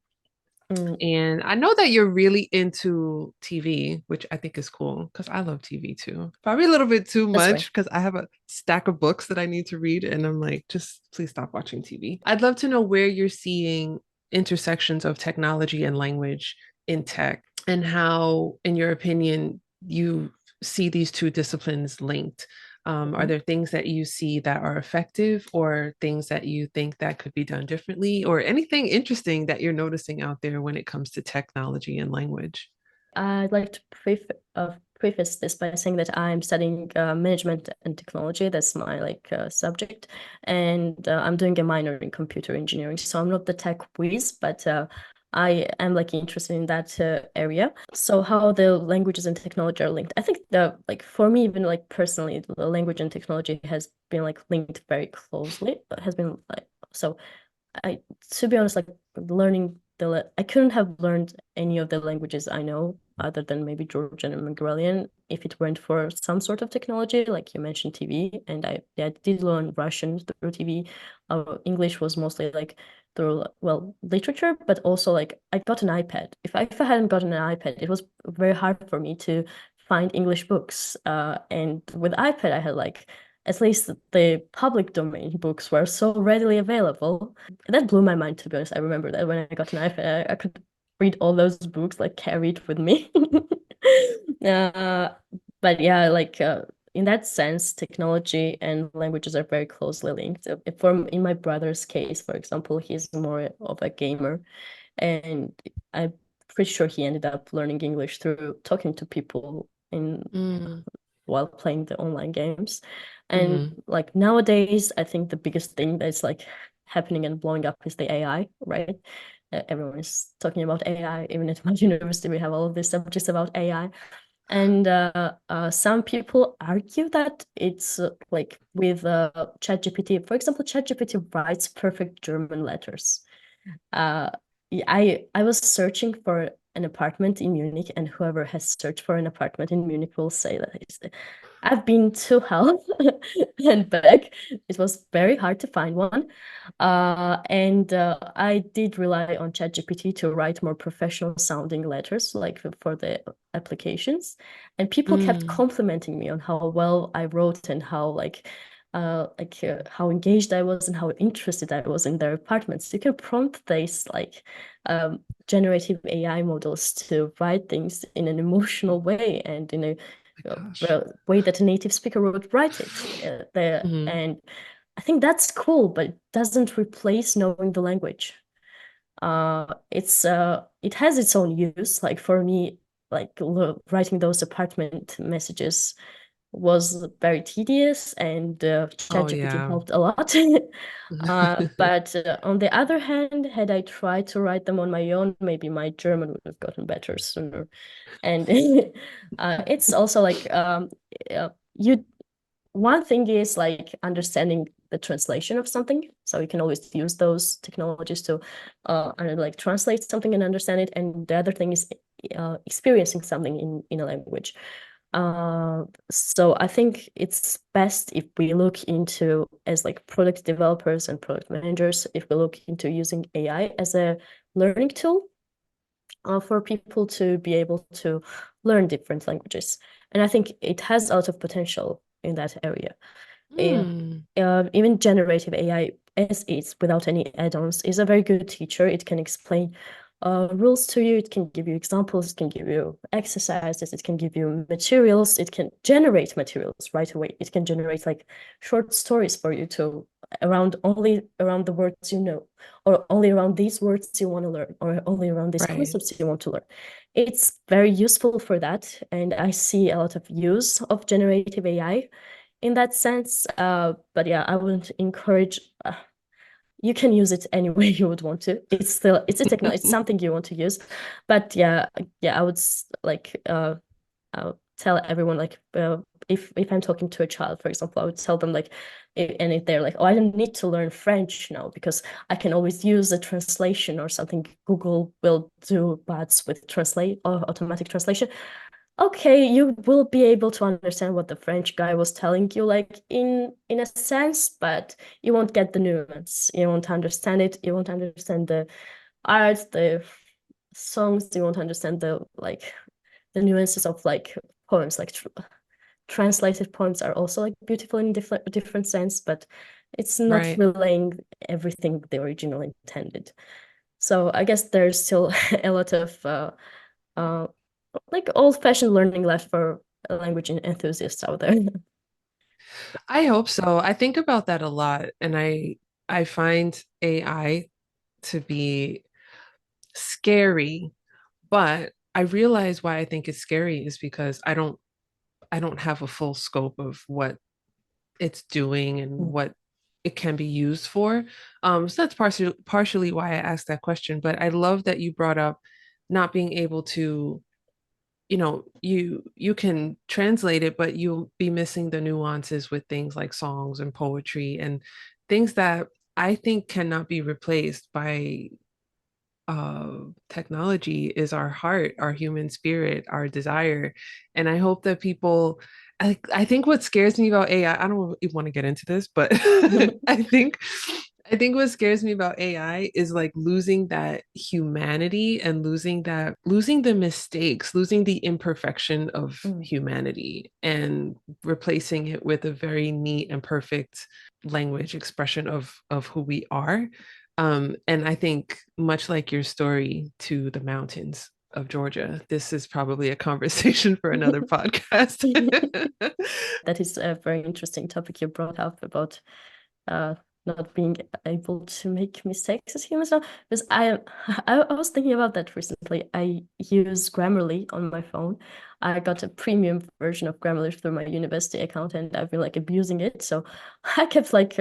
Mm, and I know that you're really into TV, which I think is cool because I love TV too. Probably a little bit too that's right. much because I have a stack of books that I need to read, and I'm like, just please stop watching TV. I'd love to know where you're seeing intersections of technology and language in tech, and how, in your opinion, you see these two disciplines linked. Are Mhm. there things that you see that are effective, or things that you think that could be done differently, or anything interesting that you're noticing out there when it comes to technology and language? I'd like to preface this by saying that I'm studying management and technology. That's my like subject, and I'm doing a minor in computer engineering. So I'm not the tech whiz, but I am like interested in that area. So how the languages and technology are linked? I think the like for me, even like personally, the language and technology has been like linked very closely. Has been like so. I to be honest, like learning I couldn't have learned any of the languages I know other than maybe Georgian and Mingrelian if it weren't for some sort of technology, like you mentioned TV, and I did learn Russian through TV. English was mostly like through well literature, but also like I got an iPad. If I hadn't gotten an iPad, it was very hard for me to find English books. And with iPad, I had like at least the public domain books were so readily available. That blew my mind, to be honest. I remember that when I got an iPad, I could read all those books, like carry it with me. uh, but yeah, like in that sense, technology and languages are very closely linked. In my brother's case, for example, he's more of a gamer, and I'm pretty sure he ended up learning English through talking to people in Mm, while playing the online games. And hmm. like nowadays, I think the biggest thing that's like happening and blowing up is the AI, right? Everyone is talking about AI. Even at my university, we have all of these subjects about AI. And some people argue that it's like with ChatGPT. For example, ChatGPT writes perfect German letters. Uh, I was searching for an apartment in Munich, and whoever has searched for an apartment in Munich will say that I've been to hell and back. It was very hard to find one. And I did rely on ChatGPT to write more professional sounding letters, like for the applications. And people kept Mm. complimenting me on how well I wrote and how like how engaged I was and how interested I was in their apartments. You can prompt these like generative AI models to write things in an emotional way and in a Oh my gosh. way that a native speaker would write it. Mhm. And I think that's cool, but it doesn't replace knowing the language. It has its own use. Like for me, like writing those apartment messages was very tedious, and Oh ChatGPT yeah. helped a lot. But on the other hand, had I tried to write them on my own, maybe my German would have gotten better sooner. And it's also like you one thing is like understanding the translation of something. So you can always use those technologies to like translate something and understand it. And the other thing is experiencing something in a language. So I think it's best if we look into, as like product developers and product managers, if we look into using AI as a learning tool for people to be able to learn different languages. And I think it has a lot of potential in that area. Uh, Hmm. Even generative AI, as is without any add-ons, is a very good teacher. It can explain rules to you. It can give you examples. It can give you exercises. It can give you materials. It can generate materials right away. It can generate like short stories for you to only around the words you know, or only around these words you want to learn, or only around these Right. concepts you want to learn. It's very useful for that, and I see a lot of use of generative AI in that sense. But yeah, I wouldn't encourage. You can use it any way you would want to. It's a technology. It's something you want to use. But yeah, I would like I'll tell everyone like if I'm talking to a child, for example, I would tell them like, and if they're like, oh, I don't need to learn French now because I can always use a translation or something. Google will do bots with translate or automatic translation. Okay, you will be able to understand what the French guy was telling you, like in a sense, but you won't get the nuance. You won't understand it. You won't understand the art, the songs. You won't understand the nuances of like poems. Like translated poems are also like beautiful in different sense, but it's not Right. relaying everything the original intended. So I guess there's still a lot of uh, like old-fashioned learning left for language enthusiasts out there. I hope so. I think about that a lot, and I find AI to be scary, but I realize why I think it's scary is because I don't have a full scope of what it's doing and what it can be used for. So that's partially why I asked that question. But I love that you brought up not being able to, you can translate it, but you'll be missing the nuances with things like songs and poetry and things that I think cannot be replaced by technology is our heart, our human spirit, our desire. And I hope that people, I think what scares me about AI, I don't even want to get into this, but I think I think what scares me about AI is like losing that humanity and losing the mistakes, losing the imperfection of Mm. humanity and replacing it with a very neat and perfect language expression of who we are. And I think much like your story to the mountains of Georgia, this is probably a conversation for another podcast. That is a very interesting topic you brought up about uh, not being able to make mistakes as humans now. Because I was thinking about that recently. I use Grammarly on my phone. I got a premium version of Grammarly through my university account, and I've been like abusing it. So I kept like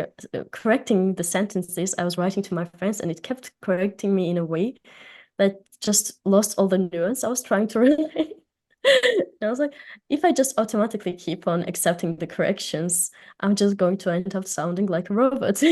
correcting the sentences I was writing to my friends, and it kept correcting me in a way that just lost all the nuance I was trying to relay. And I was like, if I just automatically keep on accepting the corrections, I'm just going to end up sounding like a robot.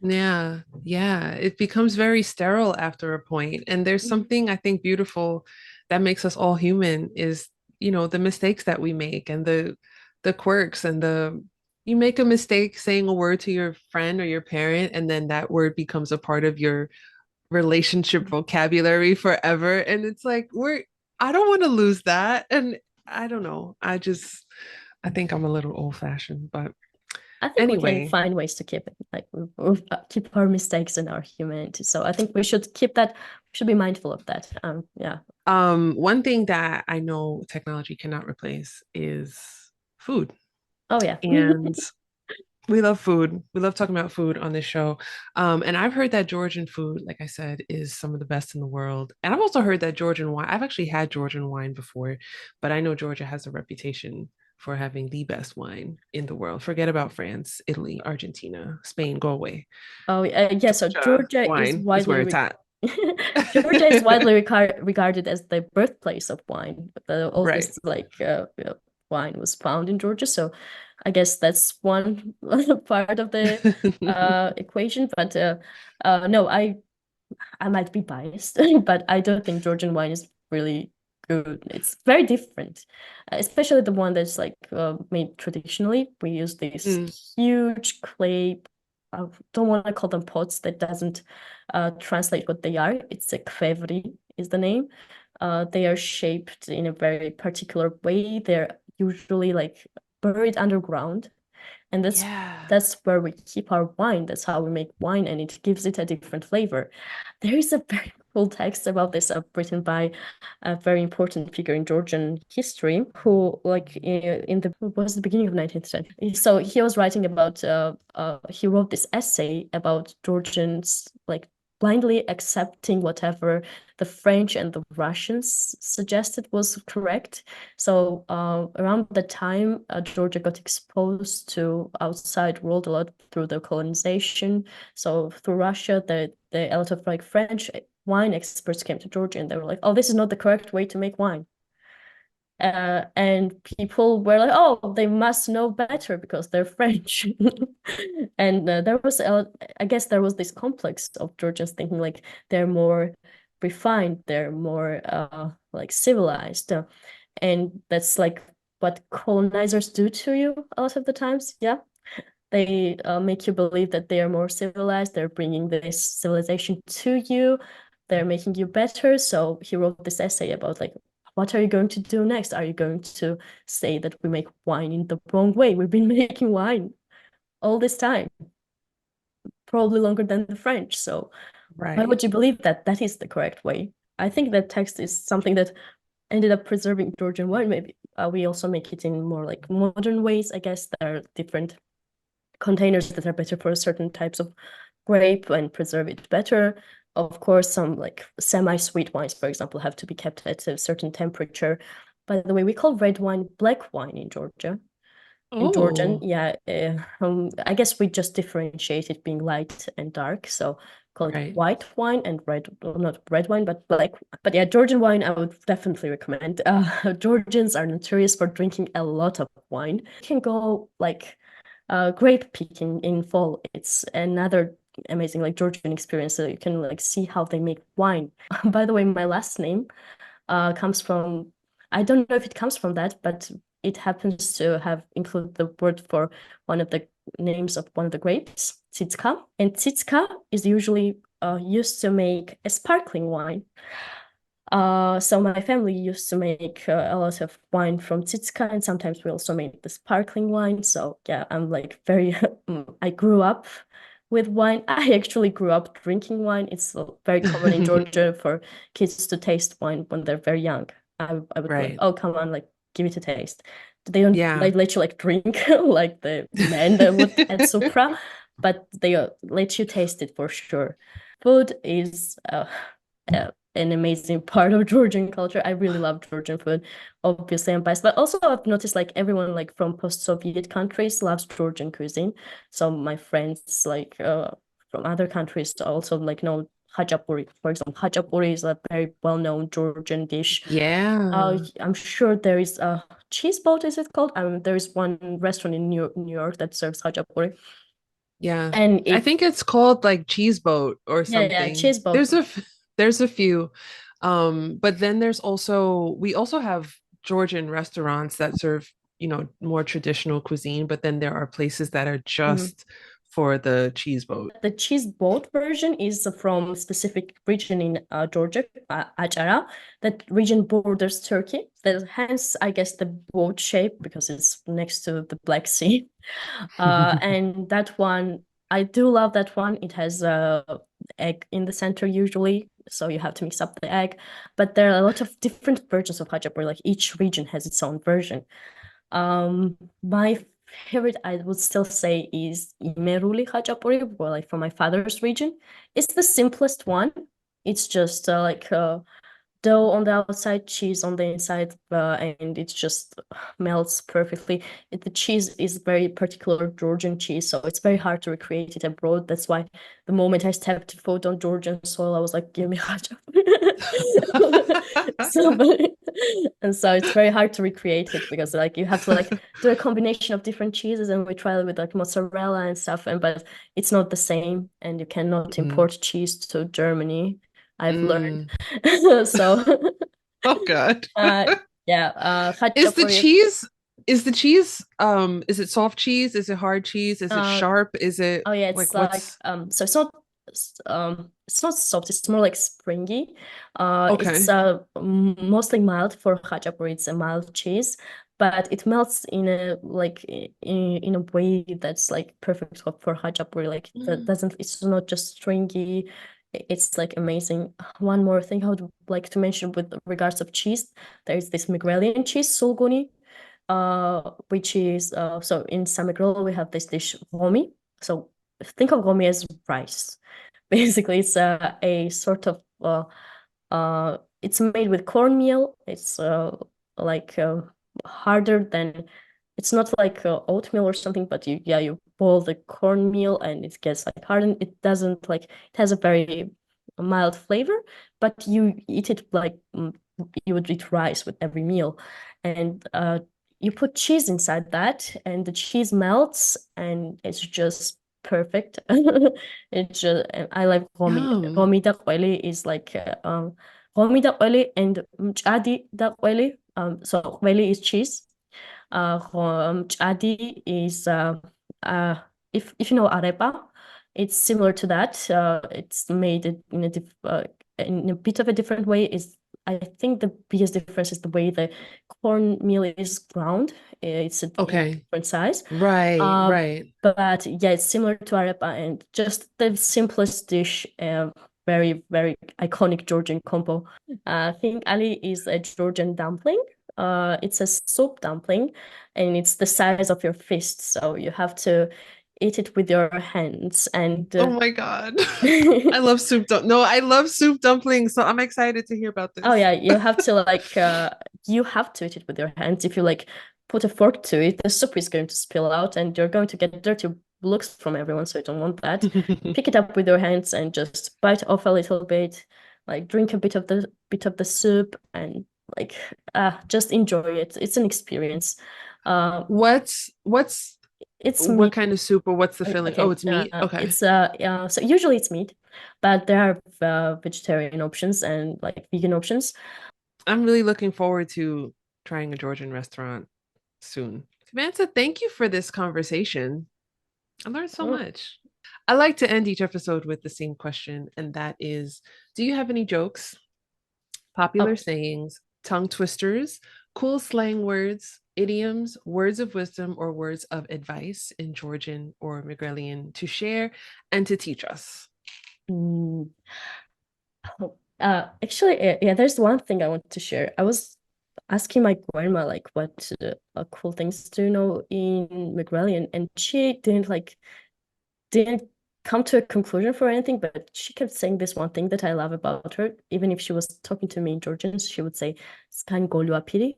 Yeah, yeah. It becomes very sterile after a point. And there's something I think beautiful that makes us all human is, the mistakes that we make and the quirks and the you make a mistake saying a word to your friend or your parent, and then that word becomes a part of your relationship vocabulary forever. And it's like I don't want to lose that. And I don't know. I think I'm a little old fashioned, but I think we can Anyway, find ways to keep it, like keep our mistakes and our humanity. So I think we should keep that. We should be mindful of that. Yeah. one thing that I know technology cannot replace is food. Oh yeah. And we love food. We love talking about food on this show. And I've heard that Georgian food, like I said, is some of the best in the world. And I've also heard that Georgian wine, I've actually had Georgian wine before, but I know Georgia has a reputation for having the best wine in the world. Forget about France, Italy, Argentina, Spain, go away. Oh yeah. So Georgia Georgia is wine is where widely it's at. Georgia is widely regarded as the birthplace of wine. The Right. oldest wine was found in Georgia. So I guess that's one part of the equation. But no, I might be biased, but I don't think Georgian wine is really good. It's very different, especially the one that's like made traditionally. We use these Mm, huge clay. I don't want to call them pots. That doesn't translate what they are. It's a kvevri is the name. They are shaped in a very particular way. They're usually like buried underground, and yeah. that's where we keep our wine. That's how we make wine, and it gives it a different flavor. There is a very cool text about this, written by a very important figure in Georgian history, who, like, in the it was the beginning of 19th century. So he was writing about. He wrote this essay about Georgians, like, blindly accepting whatever the French and the Russians suggested was correct. So around the time Georgia got exposed to outside world a lot through the colonization. So through Russia, a lot of like French wine experts came to Georgia and they were like, "Oh, this is not the correct way to make wine." And people were like, "Oh, they must know better because they're French." And I guess there was this complex of Georgians thinking like they're more refined, they're more like civilized, and that's like what colonizers do to you a lot of the times. Yeah, they make you believe that they are more civilized. They're bringing this civilization to you. They're making you better. So he wrote this essay about like, what are you going to do next? Are you going to say that we make wine in the wrong way? We've been making wine all this time, probably longer than the French. So why Right. would you believe that that is the correct way? I think that text is something that ended up preserving Georgian wine. Maybe we also make it in more like modern ways. I guess there are different containers that are better for certain types of grape and preserve it better. Of course, some like semi-sweet wines, for example, have to be kept at a certain temperature. By the way, we call red wine black wine in Georgia. In Georgian, Oh, yeah, I guess we just differentiate it being light and dark. So call it right. white wine and red, well, not red wine, but black. But yeah, Georgian wine I would definitely recommend. Georgians are notorious for drinking a lot of wine. You can go like grape picking in fall. It's another amazing like Georgian experience. So you can like see how they make wine. By the way, my last name comes from, I don't know if it comes from that, but it happens to have included the word for one of the names of one of the grapes, tsitska. And tsitska is usually used to make a sparkling wine. So my family used to make a lot of wine from tsitska, and sometimes we also made the sparkling wine. So yeah, I'm like very, I grew up with wine. I actually grew up drinking wine. It's very common in Georgia for kids to taste wine when they're very young. I would be like, Right. oh, come on, like give it a taste. They don't Yeah. like let you like drink like the men that would at Supra, but they let you taste it for sure. Food is an amazing part of Georgian culture. I really love Georgian food. Obviously, I'm biased, but also I've noticed like everyone like from post-Soviet countries loves Georgian cuisine. So my friends like from other countries also like know hachapuri. For example, hachapuri is a very well-known Georgian dish. Yeah. I'm sure there is a cheese boat, is it called? There is one restaurant in New York that serves hachapuri, Yeah. and I it think it's called like cheese boat or yeah, something. cheese boat. There's a few. But then there's also we also have Georgian restaurants that serve, more traditional cuisine, but then there are places that are Mhm. just for the cheese boat? The cheese boat version is from a specific region in Georgia, Ajara. That region borders Turkey. Hence, I guess, the boat shape because it's next to the Black Sea. And that one, I do love that one. It has egg in the center usually, so you have to mix up the egg. But there are a lot of different versions of hachapuri. Like each region has its own version. My favorite, I would still say, is Imeruli hachapuri, or like from my father's region. It's the simplest one. It's just like dough on the outside, cheese on the inside, and it just melts perfectly. The cheese is very particular Georgian cheese, so it's very hard to recreate it abroad. That's why the moment I stepped foot on Georgian soil, I was like, "Give me hachap." So, and so it's very hard to recreate it because like you have to like do a combination of different cheeses, and we tried with like mozzarella and stuff, and but it's not the same, and you cannot Mm, import cheese to Germany. I've learned. mm. So Oh God. uh yeah, Is the khachapuri. cheese is it soft cheese? Is it hard cheese? Is it uh sharp? Is it oh yeah, it's like like what's so it's not soft, it's more like springy. It's okay? mostly mild for khachapuri. It's a mild cheese, but it melts in a like in a way that's like perfect for khachapuri. Like that Mm. doesn't, it's not just stringy. It's like amazing. One more thing I would like to mention with regards of cheese, there is this Mingrelian cheese, sulgoni, which is so in Samagrel we have this dish gomi. So think of gomi as rice. Basically, it's a sort of it's made with cornmeal. It's like harder than, it's not like oatmeal or something, but you boil the cornmeal and it gets like hardened. It doesn't like, it has a very mild flavor, but you eat it like you would eat rice with every meal, and you put cheese inside that, and the cheese melts, and it's just perfect. It's just, I like gomi. Yum. Gomi dakweli is like gomi dakweli and mchadi dakweli. So dakweli is cheese. Mchadi is uh, if you know arepa, it's similar to that. It's made in a bit of a different way. Is, I think the biggest difference is the way the cornmeal is ground. It's in a Okay. different size. Right, Uh, right. but yeah, it's similar to arepa and just the simplest dish. Very, very iconic Georgian combo. I think Ali is a Georgian dumpling. It's a soup dumpling, and it's the size of your fist, so you have to eat it with your hands. And Oh my God. I love No, I love soup dumplings, so I'm excited to hear about oh this. yeah, you have to eat it with your hands. If you like put a fork to it, the soup is going to spill out and you're going to get dirty looks from everyone, so you don't want that. Pick it up with your hands and just bite off a little bit, like drink a bit of the soup, and like just enjoy it. It's an experience. Uh What's it's what meat. kind of soup or what's the filling? Oh, Okay, it's meat. Okay. it's so usually it's meat, but there are vegetarian options and like vegan options. I'm really looking forward to trying a Georgian restaurant soon. Samantha, thank you for this conversation. I learned so Mm. much. I like to end each episode with the same question, and that is, do you have any jokes, popular Oh, sayings, tongue twisters, cool slang words, idioms, words of wisdom, or words of advice in Georgian or Mingrelian to share and to teach us? mm, actually, yeah, there's one thing I want to share. I was asking my grandma like what cool things do you know in Mingrelian, and she didn't come to a conclusion for anything, but she kept saying this one thing that I love about her. Even if she was talking to me in Georgian, she would say "Skan golua piri."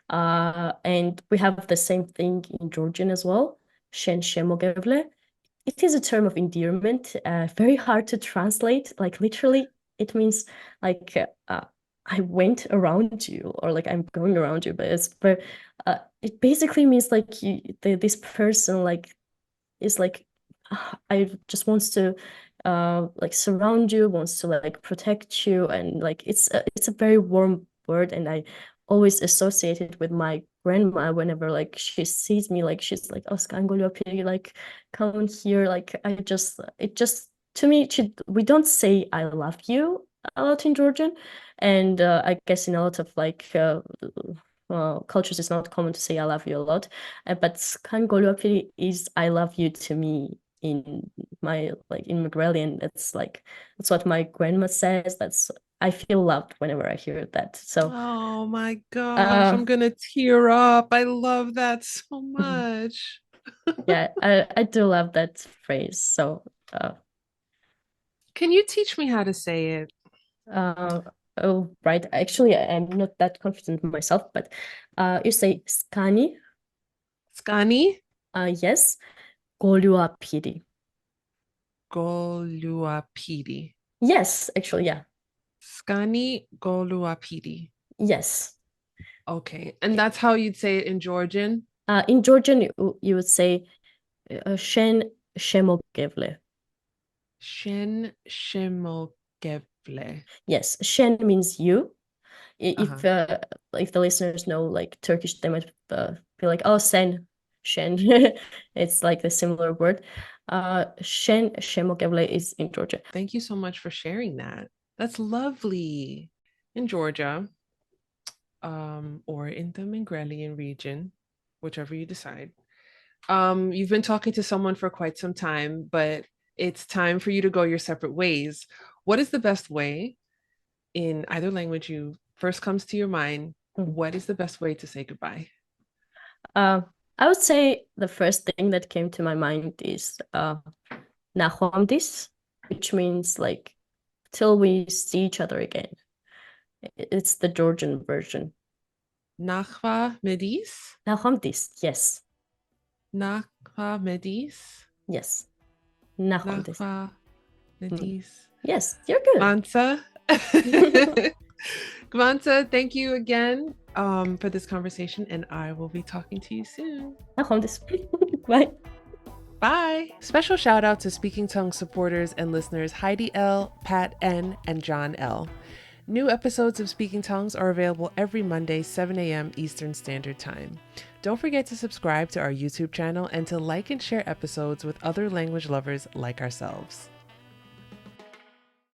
And we have the same thing in Georgian as well. Shen shemogevle. It is a term of endearment, very hard to translate. Like literally, it means like I went around you, or like I'm going around you. But it basically means like this person like is like I just wants to like surround you, wants to like protect you, and like it's a very warm word, and I always associated with my grandma. Whenever like she sees me, like she's like, "Oh, skangolopiri, like come here." Like it just to me, we don't say "I love you" a lot in Georgian, and I guess in a lot of like cultures, it's not common to say "I love you" a lot. But skangolopiri is "I love you" to me in my like in Mingrelian. That's what my grandma says. That's I feel loved whenever I hear that. So, Oh my gosh, uh, I'm gonna tear up. I love that so much. yeah, I do love that phrase. So, uh, Can you teach me how to say it? uh, oh, right. Actually, I'm not that confident myself, but you say skani, Skani yes, goluapiri. Goluapidi. Yes, actually, yeah, Skani Goluapidi. yes. Okay. And that's how you'd say it in Georgian? In Georgian, you would say shen shemogevle. Shen Shemogevle. Yes, shen means you. Uh-huh. If the listeners know like Turkish, they might be like, "Oh, sen, shen." It's like a similar word. Shen shemokevle is in Georgia. Thank you so much for sharing that. That's lovely. In Georgia, or in the Mingrelian region, whichever you decide. You've been talking to someone for quite some time, but it's time for you to go your separate ways. What is the best way in either language you first comes to your mind? Mm. What is the best way to say goodbye? Uh, I would say the first thing that came to my mind is "Nahomdis," which means like till we see each other again. It's the Georgian version. Nachwa medis? "Nahomdis," yes, Nachwa medis? yes, "Nahomdis." Nachwa Mm. medis? Yes, you're good. Gvantsa? Gvantsa, thank you again for this conversation, and I will be talking to you soon. "Nahomdis." Bye. Bye. Special shout out to Speaking Tongue supporters and listeners Heidi L., Pat N., and John L. New episodes of Speaking Tongues are available every Monday, 7 a.m. Eastern Standard Time. Don't forget to subscribe to our YouTube channel and to like and share episodes with other language lovers like ourselves.